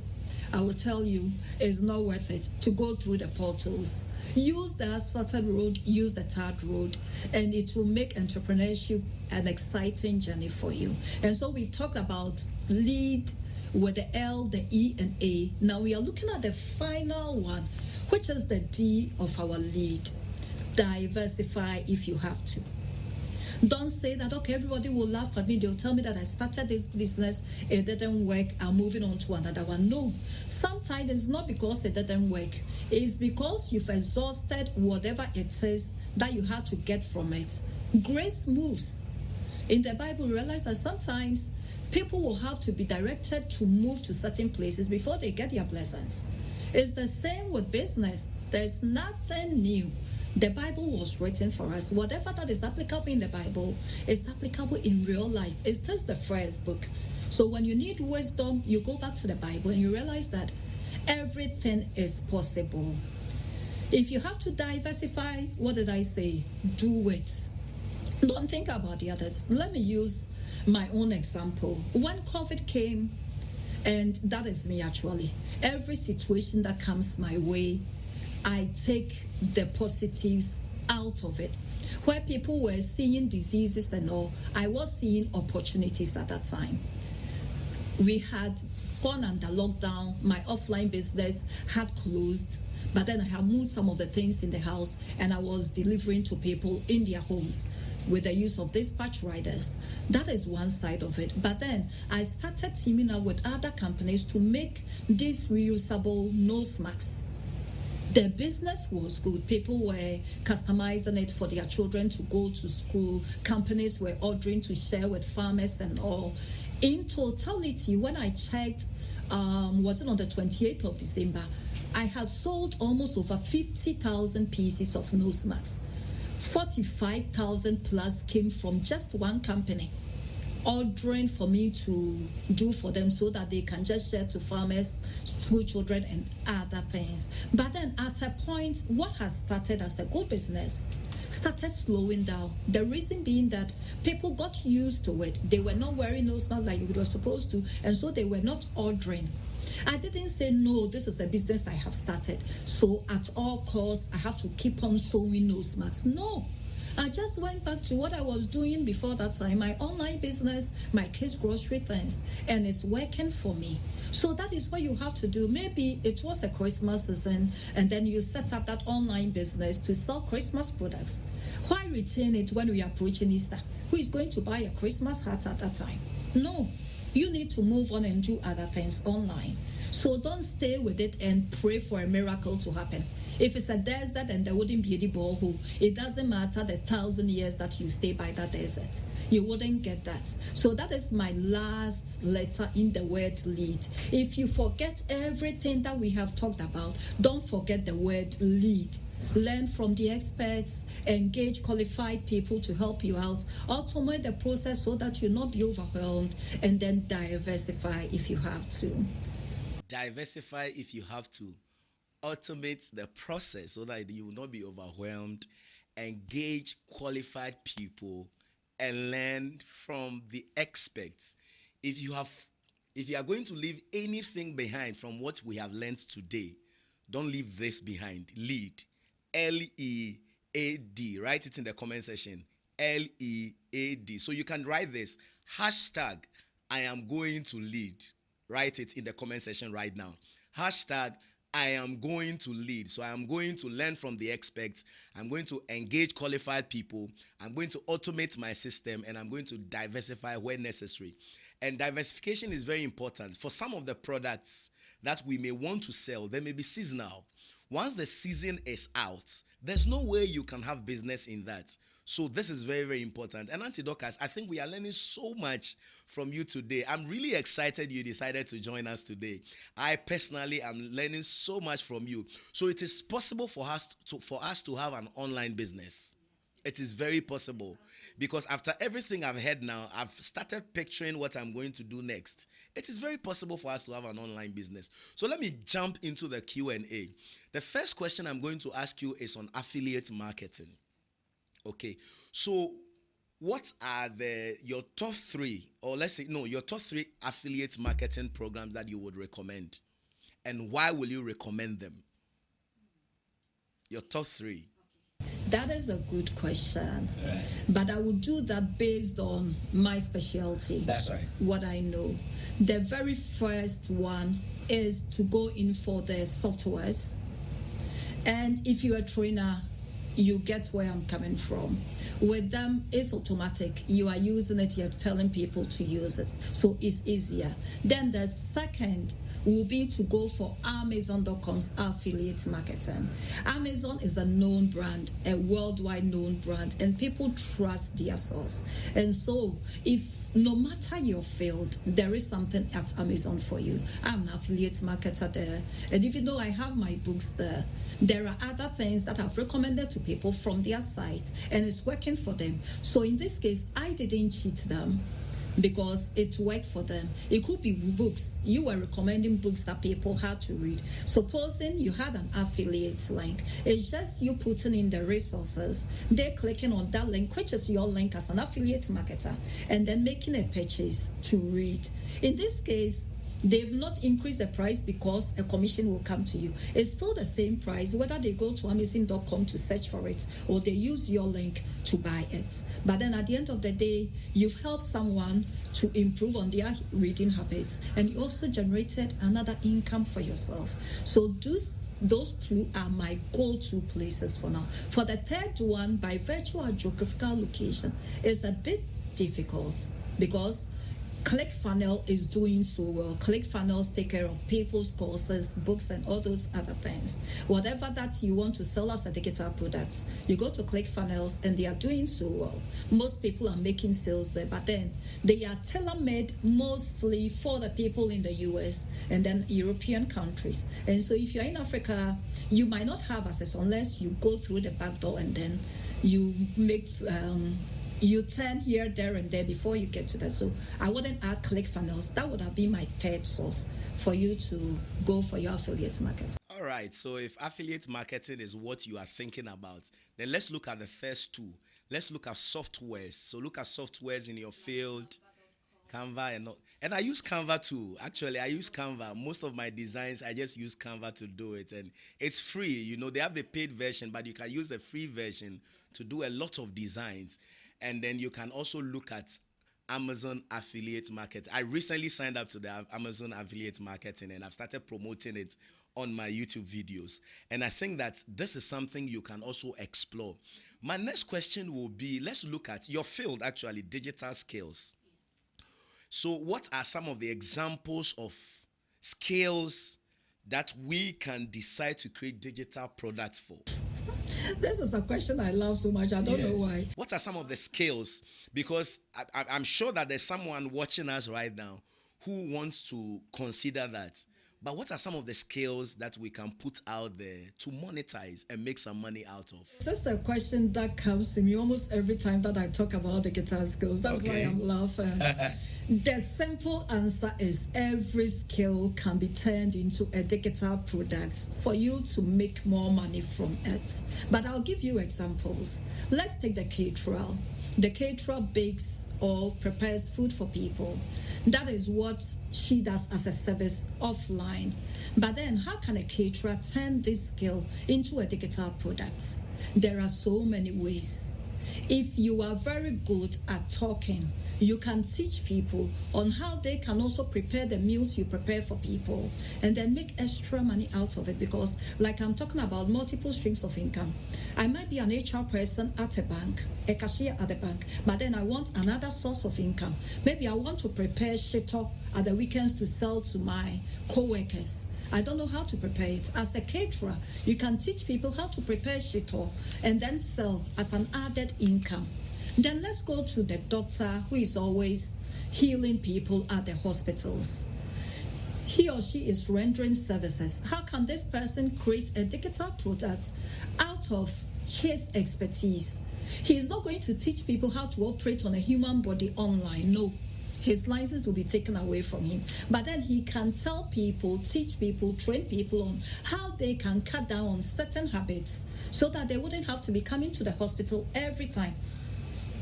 I will tell you it's not worth it to go through the portals. Use the asphalted road, use the tarred road, and it will make entrepreneurship an exciting journey for you. And so we've talked about lead with the L, the E, and A. Now we are looking at the final one, which is the D of our lead. Diversify if you have to. Don't say that, okay, everybody will laugh at me. They'll tell me that I started this business, it didn't work, I'm moving on to another one. No, sometimes it's not because it didn't work. It's because you've exhausted whatever it is that you had to get from it. Grace moves. In the Bible, we realize that sometimes people will have to be directed to move to certain places before they get their blessings. It's the same with business. There's nothing new. The Bible was written for us. Whatever that is applicable in the Bible is applicable in real life. It's just the first book. So when you need wisdom, you go back to the Bible and you realize that everything is possible. If you have to diversify, what did I say? Do it. Don't think about the others. Let me use my own example. When COVID came, and that is me actually, every situation that comes my way, I take the positives out of it. Where people were seeing diseases and all, I was seeing opportunities at that time. We had gone under lockdown. My offline business had closed, but then I had moved some of the things in the house and I was delivering to people in their homes with the use of dispatch riders. That is one side of it. But then I started teaming up with other companies to make these reusable nose masks. The business was good. People were customizing it for their children to go to school. Companies were ordering to share with farmers and all. In totality, when I checked, was it on the 28th of December, I had sold almost over 50,000 pieces of nose masks. 45,000 plus came from just one company ordering for me to do for them so that they can just share to farmers, school children, and other things. But then at a point, what has started as a good business started slowing down. The reason being that people got used to it. They were not wearing nose masks like they were supposed to, and so they were not ordering. I didn't say, no, this is a business I have started, so at all costs, I have to keep on sewing nose masks. No. I just went back to what I was doing before that time, my online business, my kids' grocery things, and it's working for me. So that is what you have to do. Maybe it was a Christmas season, and then you set up that online business to sell Christmas products. Why retain it when we are approaching Easter? Who is going to buy a Christmas hat at that time? No. You need to move on and do other things online. So don't stay with it and pray for a miracle to happen. If it's a desert and there wouldn't be any borehole, it doesn't matter the 1,000 years that you stay by that desert. You wouldn't get that. So that is my last letter in the word lead. If you forget everything that we have talked about, don't forget the word lead. Learn from the experts, engage qualified people to help you out, automate the process so that you'll not be overwhelmed, and then diversify if you have to. Diversify if you have to. Automate the process so that you will not be overwhelmed. Engage qualified people and learn from the experts. If you are going to leave anything behind from what we have learned today, don't leave this behind. Lead. Lead. Write it in the comment section. Lead. So you can write this. Hashtag I am going to lead. Write it in the comment section right now. Hashtag I am going to lead. So I am going to learn from the experts. I'm going to engage qualified people. I'm going to automate my system, and I'm going to diversify where necessary. And diversification is very important. For some of the products that we may want to sell, they may be seasonal. Once the season is out, there's no way you can have business in that. So this is very, very important. And Auntie Dorcas, I think we are learning so much from you today. I'm really excited you decided to join us today. I personally am learning so much from you. So it is possible for us to have an online business. It is very possible, because after everything I've heard now, I've started picturing what I'm going to do next. It is very possible for us to have an online business. So let me jump into the Q&A. The first question I'm going to ask you is on affiliate marketing. Okay, so what are your top three, or your top three affiliate marketing programs that you would recommend, and why will you recommend them? Your top three. That is a good question. Right. But I will do that based on my specialty. That's right. What I know. The very first one is to go in for the softwares. And if you're a trainer, you get where I'm coming from. With them, it's automatic. You are using it, you're telling people to use it. So it's easier. Then the second will be to go for Amazon.com's affiliate marketing. Amazon is a known brand, a worldwide known brand, and people trust their source. And so if no matter your field, there is something at Amazon for you. I'm an affiliate marketer there. And even though I have my books there, there are other things that I've recommended to people from their site, and it's working for them. So in this case, I didn't cheat them, because it worked for them. It could be books. You were recommending books that people had to read. Supposing you had an affiliate link, it's just you putting in the resources, they're clicking on that link, which is your link as an affiliate marketer, and then making a purchase to read. In this case, they've not increased the price because a commission will come to you. It's still the same price, whether they go to Amazon.com to search for it or they use your link to buy it. But then at the end of the day, you've helped someone to improve on their reading habits, and you also generated another income for yourself. So those two are my go-to places for now. For the third one, by virtual geographical location, is a bit difficult because ClickFunnels is doing so well. ClickFunnels take care of people's courses, books, and all those other things. Whatever that you want to sell as a digital product, you go to ClickFunnels and they are doing so well. Most people are making sales there, but then they are tailor-made mostly for the people in the US and then European countries. And so if you're in Africa, you might not have access unless you go through the back door and then you make you turn here, there, and there before you get to that. So I wouldn't add ClickFunnels. That would have been my third source for you to go for your affiliate marketing. All right. So if affiliate marketing is what you are thinking about, then let's look at the first two. Let's look at softwares. So look at softwares in your field. Canva and I use Canva too. Actually, I use Canva. Most of my designs, I just use Canva to do it, and it's free. They have the paid version, but you can use the free version to do a lot of designs, and then you can also look at Amazon affiliate market. I recently signed up to the Amazon affiliate marketing, and I've started promoting it on my YouTube videos. And I think that this is something you can also explore. My next question will be, let's look at your field, actually, digital skills. So what are some of the examples of skills that we can decide to create digital products for? This is a question I love so much. I don't know why. What are some of the skills? Because I'm sure that there's someone watching us right now who wants to consider that. But what are some of the skills that we can put out there to monetize and make some money out of? That's a question that comes to me almost every time that I talk about digital skills. That's why I'm laughing. The simple answer is every skill can be turned into a digital product for you to make more money from it. But I'll give you examples. Let's take the caterer. The caterer bakes or prepares food for people. That is what she does as a service offline. But then how can a caterer turn this skill into a digital product? There are so many ways. If you are very good at talking, you can teach people on how they can also prepare the meals you prepare for people and then make extra money out of it, because like I'm talking about multiple streams of income. I might be an HR person at a bank, a cashier at a bank, but then I want another source of income. Maybe I want to prepare shito at the weekends to sell to my co-workers. I don't know how to prepare it. As a caterer, you can teach people how to prepare shito and then sell as an added income. Then let's go to the doctor who is always healing people at the hospitals. He or she is rendering services. How can this person create a digital product out of his expertise? He is not going to teach people how to operate on a human body online. No. His license will be taken away from him. But then he can tell people, teach people, train people on how they can cut down on certain habits so that they wouldn't have to be coming to the hospital every time.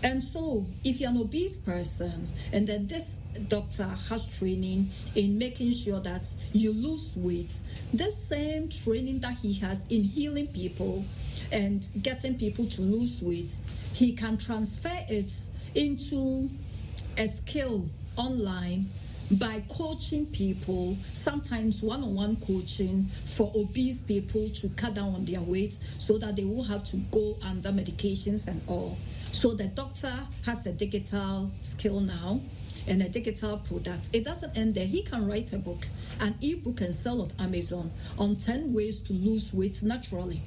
And so, if you're an obese person, and then this doctor has training in making sure that you lose weight, the same training that he has in healing people and getting people to lose weight, he can transfer it into a skill online by coaching people, sometimes one-on-one coaching for obese people to cut down on their weight so that they will have to go under medications and all. So the doctor has a digital skill now and a digital product. It doesn't end there. He can write a book, an ebook, and sell on Amazon on 10 ways to lose weight naturally.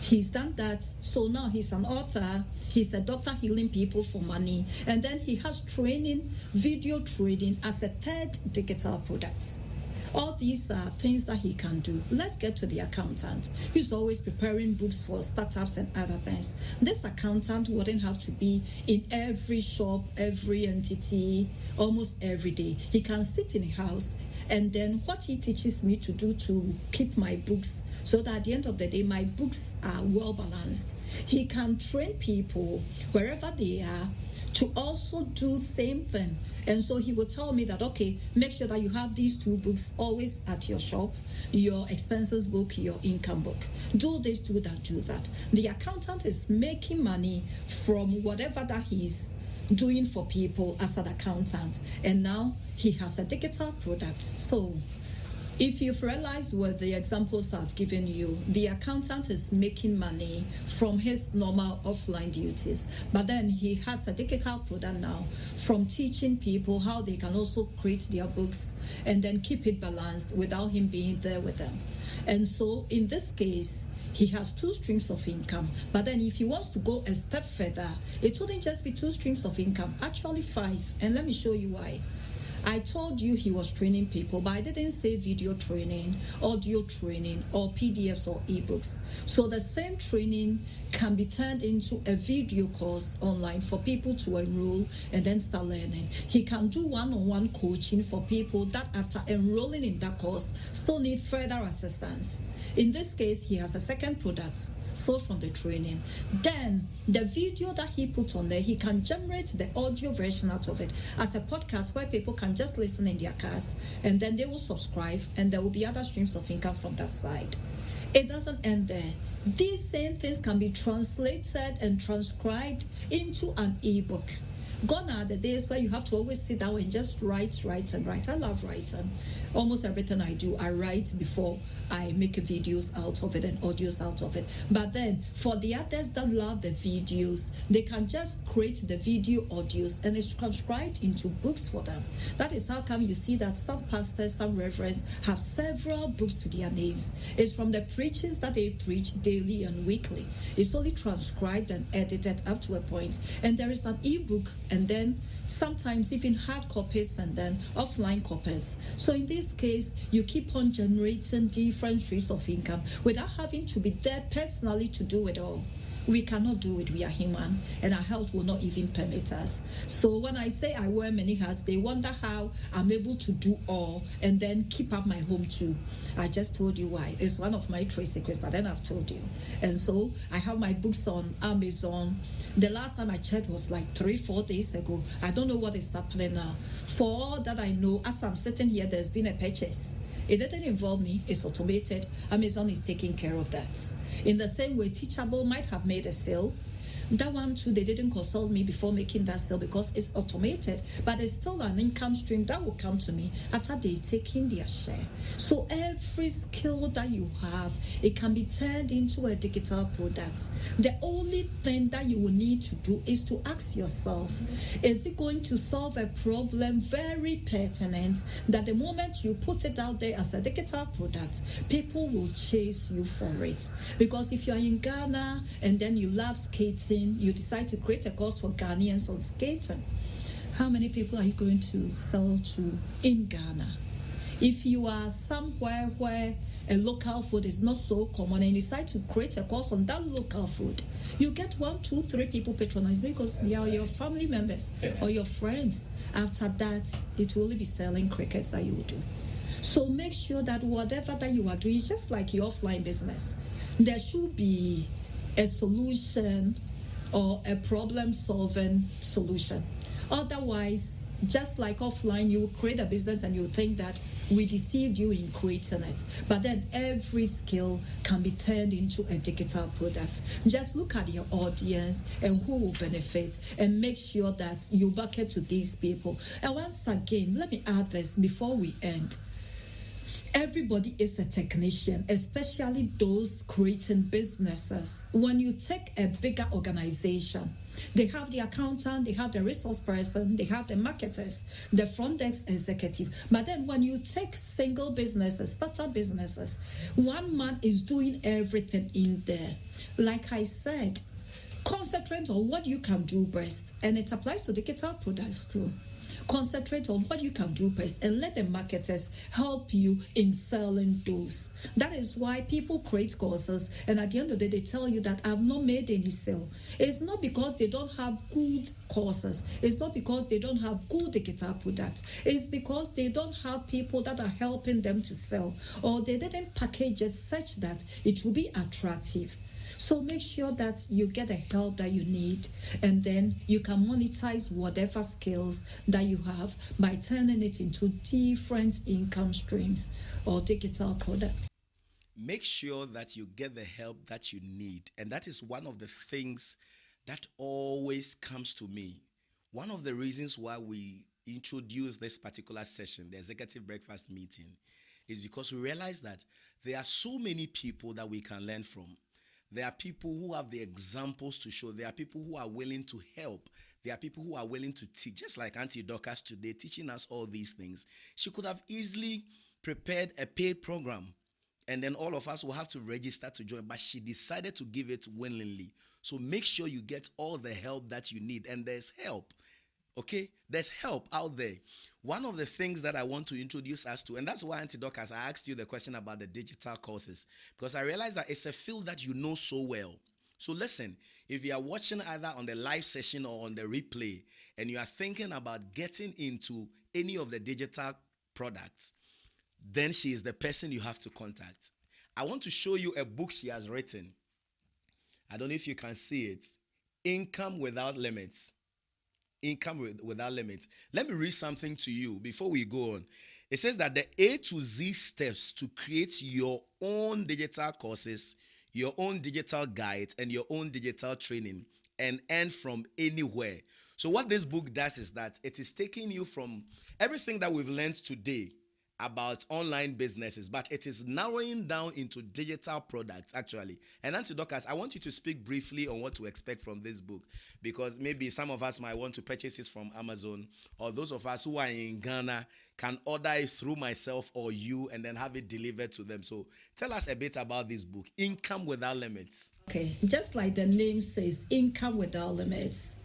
He's done that. So now he's an author. He's a doctor healing people for money. And then he has training, video trading as a third digital product. All these are things that he can do. Let's get to the accountant. He's always preparing books for startups and other things. This accountant wouldn't have to be in every shop, every entity, almost every day. He can sit in a house, and then what he teaches me to do to keep my books so that at the end of the day, my books are well balanced. He can train people wherever they are to also do same thing. And so he will tell me that, okay, make sure that you have these two books always at your shop, your expenses book, your income book. Do this, do that, do that. The accountant is making money from whatever that he's doing for people as an accountant. And now he has a digital product. So if you've realized with the examples I've given you, the accountant is making money from his normal offline duties, but then he has a digital product now from teaching people how they can also create their books and then keep it balanced without him being there with them. And so in this case, he has two streams of income. But then if he wants to go a step further, it wouldn't just be two streams of income, actually 5. And let me show you why. I told you he was training people, but I didn't say video training, audio training, or PDFs or ebooks. So the same training can be turned into a video course online for people to enroll and then start learning. He can do one-on-one coaching for people that after enrolling in that course still need further assistance. In this case, he has a second product sold from the training. Then the video that he put on there, he can generate the audio version out of it as a podcast where people can just listen in their cars, and then they will subscribe, and there will be other streams of income from that side. It doesn't end there. These same things can be translated and transcribed into an ebook. Gone are the days where you have to always sit down and just write. I love writing. Almost everything I do, I write before I make videos out of it and audios out of it. But then, for the others that love the videos, they can just create the video audios and it's transcribed into books for them. That is how come you see that some pastors, some reverends have several books to their names. It's from the preachings that they preach daily and weekly. It's only transcribed and edited up to a point. And there is an ebook, and then sometimes even hard copies and then offline copies. So in this case, you keep on generating different streams of income without having to be there personally to do it all. We cannot do it. We are human, and our health will not even permit us. So when I say I wear many hats, they wonder how I'm able to do all and then keep up my home too. I just told you why. It's one of my trade secrets, but then I've told you. And so I have my books on Amazon. The last time I checked was like 3-4 days ago. I don't know what is happening now. For all that I know, as I'm sitting here, there's been a purchase. It didn't involve me. It's automated. Amazon is taking care of that. In the same way, Teachable might have made a sale. That one too, they didn't consult me before making that sale because it's automated, but it's still an income stream that will come to me after they take in their share. So every skill that you have, it can be turned into a digital product. The only thing that you will need to do is to ask yourself, is it going to solve a problem very pertinent that the moment you put it out there as a digital product, people will chase you for it? Because if you're in Ghana and then you love skating, you decide to create a course for Ghanaians on skating, how many people are you going to sell to in Ghana? If you are somewhere where a local food is not so common and you decide to create a course on that local food, you get 1, 2, 3 people patronize because they are your family members or your friends. After that, it will only be selling crickets that you will do. So make sure that whatever that you are doing, just like your offline business, there should be a solution or a problem-solving solution. Otherwise, just like offline, you will create a business and you think that we deceived you in creating it. But then every skill can be turned into a digital product. Just look at your audience and who will benefit and make sure that you bucket to these people. And once again, let me add this before we end. Everybody is a technician, especially those creating businesses. When you take a bigger organization, they have the accountant, they have the resource person, they have the marketers, the front desk executive. But then when you take single businesses, startup businesses, one man is doing everything in there. Like I said, concentrate on what you can do best. And it applies to digital products too. Concentrate on what you can do best and let the marketers help you in selling those. That is why people create courses and at the end of the day they tell you that I've not made any sale. It's not because they don't have good courses. It's not because they don't have good digital products. It's because they don't have people that are helping them to sell, or they didn't package it such that it will be attractive. So make sure that you get the help that you need, and then you can monetize whatever skills that you have by turning it into different income streams or digital products. Make sure that you get the help that you need. And that is one of the things that always comes to me. One of the reasons why we introduce this particular session, the executive breakfast meeting, is because we realize that there are so many people that we can learn from. There are people who have the examples to show. There are people who are willing to help. There are people who are willing to teach. Just like Auntie Dorcas today, teaching us all these things. She could have easily prepared a paid program, and then all of us will have to register to join. But she decided to give it willingly. So make sure you get all the help that you need. And there's help. Okay, there's help out there. One of the things that I want to introduce us to, and that's why Auntie Dorcas, I asked you the question about the digital courses, because I realize that it's a field that you know so well. So listen, if you are watching either on the live session or on the replay, and you are thinking about getting into any of the digital products, then she is the person you have to contact. I want to show you a book she has written. I don't know if you can see it. Income Without Limits. Without limits. Let me read something to you before we go on. It says that the A to Z steps to create your own digital courses, your own digital guides, and your own digital training and earn from anywhere. So what this book does is that it is taking you from everything that we've learned today about online businesses, but it is narrowing down into digital products actually. And Auntie Dorcas, I want you to speak briefly on what to expect from this book, because maybe some of us might want to purchase it from Amazon, or those of us who are in Ghana can order it through myself or you and then have it delivered to them. So tell us a bit about this book, Income Without Limits. Okay, just like the name says, Income Without Limits.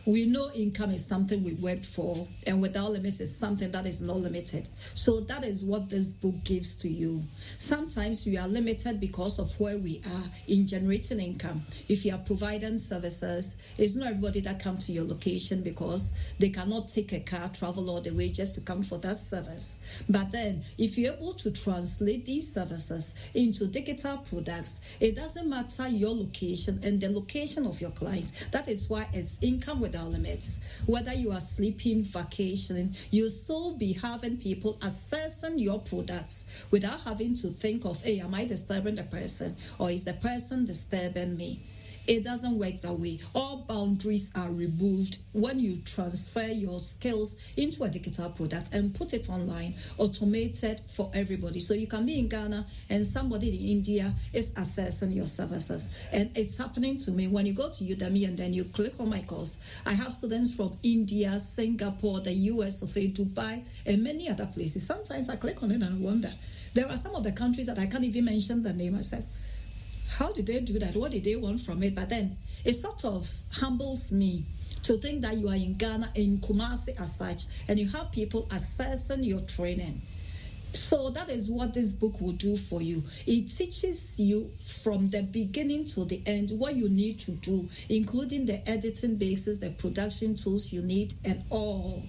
We know income is something we worked for, and without limits is something that is not limited. So that is what this book gives to you. Sometimes we are limited because of where we are in generating income. If you are providing services, it's not everybody that comes to your location because they cannot take a car, travel all the way just to come for that service. But then, if you're able to translate these services into digital products, it doesn't matter your location and the location of your clients. That is why it's income without limits. Whether you are sleeping, vacationing, you'll still be having people accessing your products without having to think of, hey, am I disturbing the person or is the person disturbing me? It doesn't work that way. All boundaries are removed when you transfer your skills into a digital product and put it online, automated for everybody. So you can be in Ghana and somebody in India is accessing your services. And it's happening to me. When you go to Udemy and then you click on my course, I have students from India, Singapore, the US of A, Dubai, and many other places. Sometimes I click on it and I wonder. There are some of the countries that I can't even mention the name. I said, how did they do that? What did they want from it? But then it sort of humbles me to think that you are in Ghana, in Kumasi as such, and you have people accessing your training. So that is what this book will do for you. It teaches you from the beginning to the end what you need to do, including the editing basis, the production tools you need, and all,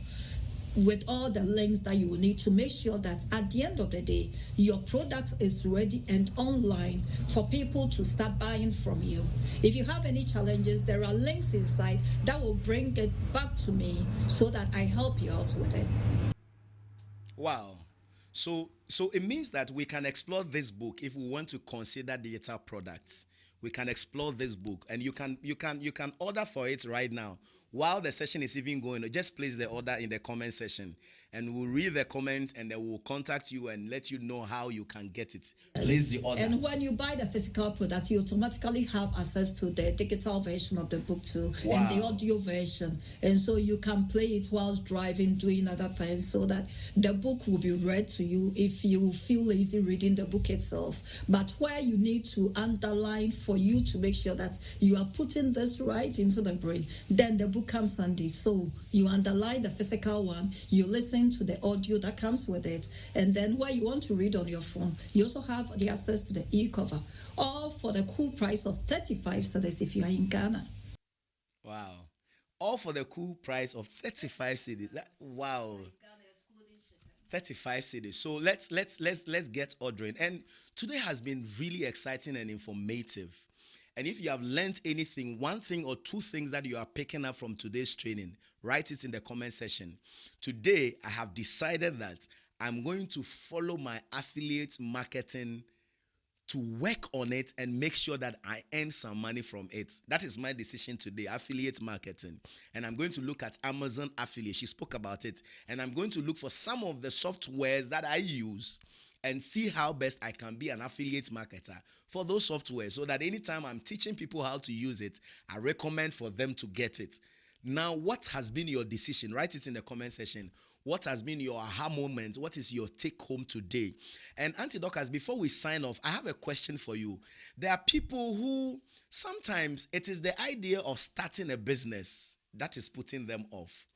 with all the links that you will need to make sure that at the end of the day, your product is ready and online for people to start buying from you. If you have any challenges, there are links inside that will bring it back to me so that I help you out with it. Wow. So it means that we can explore this book if we want to consider digital products. We can explore this book, and you can order for it right now while the session is even going. Just place the order in the comment section, and we'll read the comments, and then we'll contact you and let you know how you can get it. Place the order. And when you buy the physical product, you automatically have access to the digital version of the book too, Wow. and the audio version. And so you can play it whilst driving, doing other things, so that the book will be read to you if you feel lazy reading the book itself. But where you need to underline for you to make sure that you are putting this right into the brain, then the book comes handy. So you underline the physical one, you listen to the audio that comes with it, and then where you want to read on your phone, you also have the access to the e-cover, all for the cool price of 35 cedis if you are in Ghana. Wow. All for the cool price of 35 cedis. Wow. 35 cedis. So let's get ordering. And today has been really exciting and informative. And if you have learned anything, one thing or two things that you are picking up from today's training, write it in the comment section. Today, I have decided that I'm going to follow my affiliate marketing to work on it and make sure that I earn some money from it. That is my decision today, affiliate marketing. And I'm going to look at Amazon affiliate. She spoke about it. And I'm going to look for some of the softwares that I use and see how best I can be an affiliate marketer for those softwares, so that anytime I'm teaching people how to use it, I recommend for them to get it. Now, what has been your decision? Write it in the comment section. What has been your aha moment? What is your take home today? And Auntie Dorcas, before we sign off, I have a question for you. There are people who sometimes it is the idea of starting a business that is putting them off.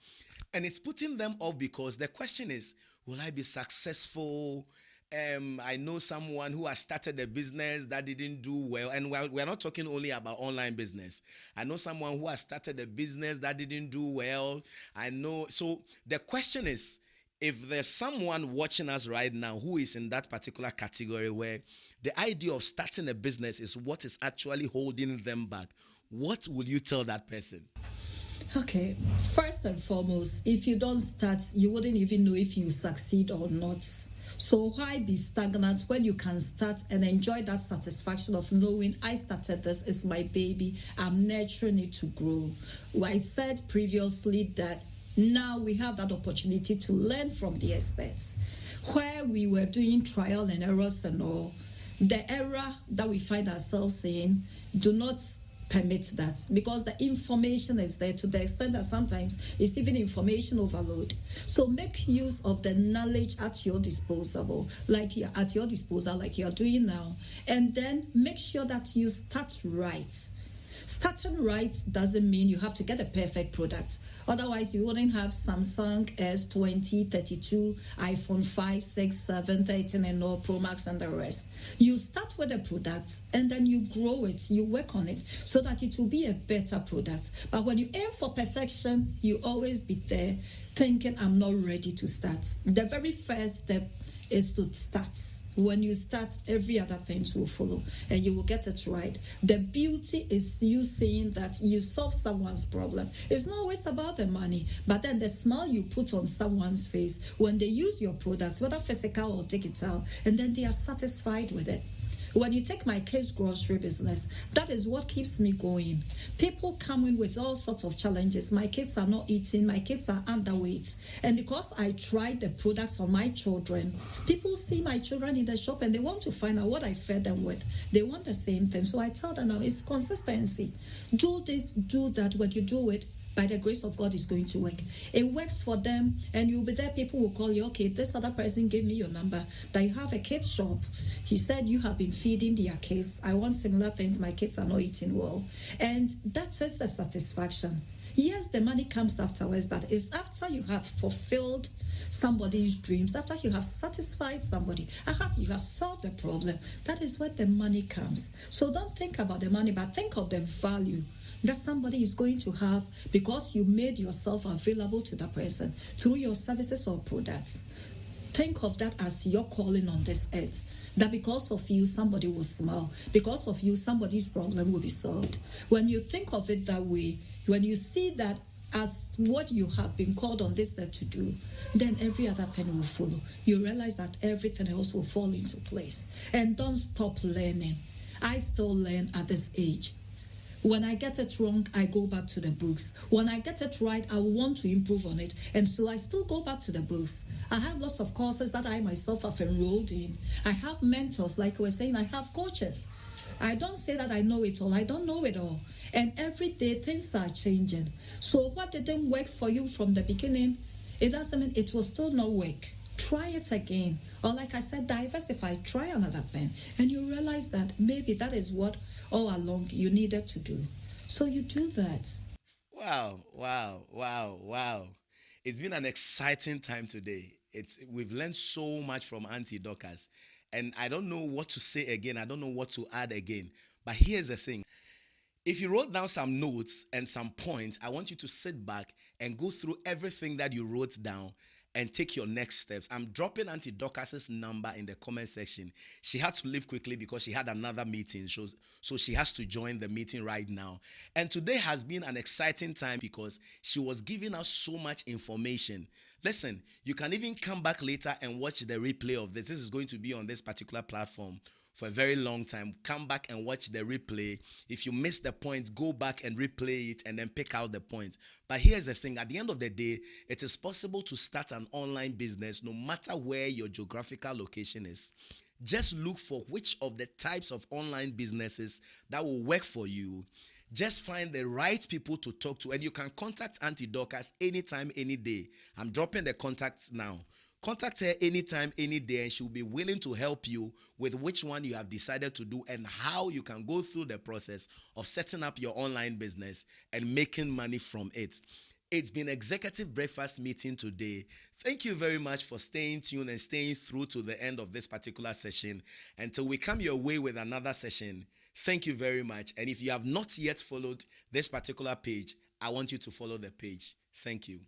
And it's putting them off because the question is, will I be successful? I know someone who has started a business that didn't do well, and we're not talking only about online business. I know someone who has started a business that didn't do well. I know. So the question is, if there's someone watching us right now who is in that particular category where the idea of starting a business is what is actually holding them back, what will you tell that person? Okay, first and foremost, if you don't start, you wouldn't even know if you succeed or not. So why be stagnant when you can start and enjoy that satisfaction of knowing I started this, is my baby, I'm nurturing it to grow. Well, I said previously that now we have that opportunity to learn from the experts. Where we were doing trial and errors and all, the error that we find ourselves in, do not permit that, because the information is there to the extent that sometimes it's even information overload. So make use of the knowledge at your disposal, like you're doing now, and then make sure that you start right. Starting right doesn't mean you have to get a perfect product. Otherwise, you wouldn't have Samsung S20, 32, iPhone 5, 6, 7, 13, and all, Pro Max, and the rest. You start with a product, and then you grow it, you work on it, so that it will be a better product. But when you aim for perfection, you always be there thinking, I'm not ready to start. The very first step is to start. When you start, every other thing will follow and you will get it right. The beauty is you seeing that you solve someone's problem. It's not always about the money, but then the smile you put on someone's face when they use your products, whether physical or digital, and then they are satisfied with it. When you take my kids' grocery business, that is what keeps me going. People come in with all sorts of challenges. My kids are not eating, my kids are underweight. And because I tried the products for my children, people see my children in the shop and they want to find out what I fed them with. They want the same thing. So I tell them now, it's consistency. Do this, do that. When you do it, by the grace of God, is going to work. It works for them, and you'll be there. People will call you, okay, this other person gave me your number, that you have a kids shop. He said you have been feeding their kids. I want similar things. My kids are not eating well. And that is the satisfaction. Yes, the money comes afterwards, but it's after you have fulfilled somebody's dreams, after you have satisfied somebody, after you have solved the problem. That is where the money comes. So don't think about the money, but think of the value that somebody is going to have because you made yourself available to the person through your services or products. Think of that as your calling on this earth. That because of you, somebody will smile. Because of you, somebody's problem will be solved. When you think of it that way, when you see that as what you have been called on this earth to do, then every other thing will follow. You realize that everything else will fall into place. And don't stop learning. I still learn at this age. When I get it wrong, I go back to the books. When I get it right, I want to improve on it. And so I still go back to the books. I have lots of courses that I myself have enrolled in. I have mentors, like we were saying, I have coaches. I don't say that I know it all. I don't know it all. And every day, things are changing. So what didn't work for you from the beginning, it doesn't mean it will still not work. Try it again. Or like I said, diversify, try another thing. And you realize that maybe that is what all along you needed to do. So you do that. Wow, wow, wow, wow. It's been an exciting time today. We've learned so much from Auntie Dorcas. And I don't know what to say again. I don't know what to add again. But here's the thing. If you wrote down some notes and some points, I want you to sit back and go through everything that you wrote down and take your next steps. I'm dropping Auntie Dorcas's number in the comment section. She had to leave quickly because she had another meeting, so she has to join the meeting right now. And today has been an exciting time because she was giving us so much information. Listen, you can even come back later and watch the replay of this. This is going to be on this particular platform for a very long time. Come back and watch the replay. If you miss the points, go back and replay it and then pick out the points. But here's the thing. At the end of the day, it is possible to start an online business no matter where your geographical location is. Just look for which of the types of online businesses that will work for you. Just find the right people to talk to, and you can contact Auntie Dorcas anytime, any day. I'm dropping the contacts now. Contact her anytime, any day, and she'll be willing to help you with which one you have decided to do and how you can go through the process of setting up your online business and making money from it. It's been Executive Breakfast Meeting today. Thank you very much for staying tuned and staying through to the end of this particular session. Until we come your way with another session, thank you very much. And if you have not yet followed this particular page, I want you to follow the page. Thank you.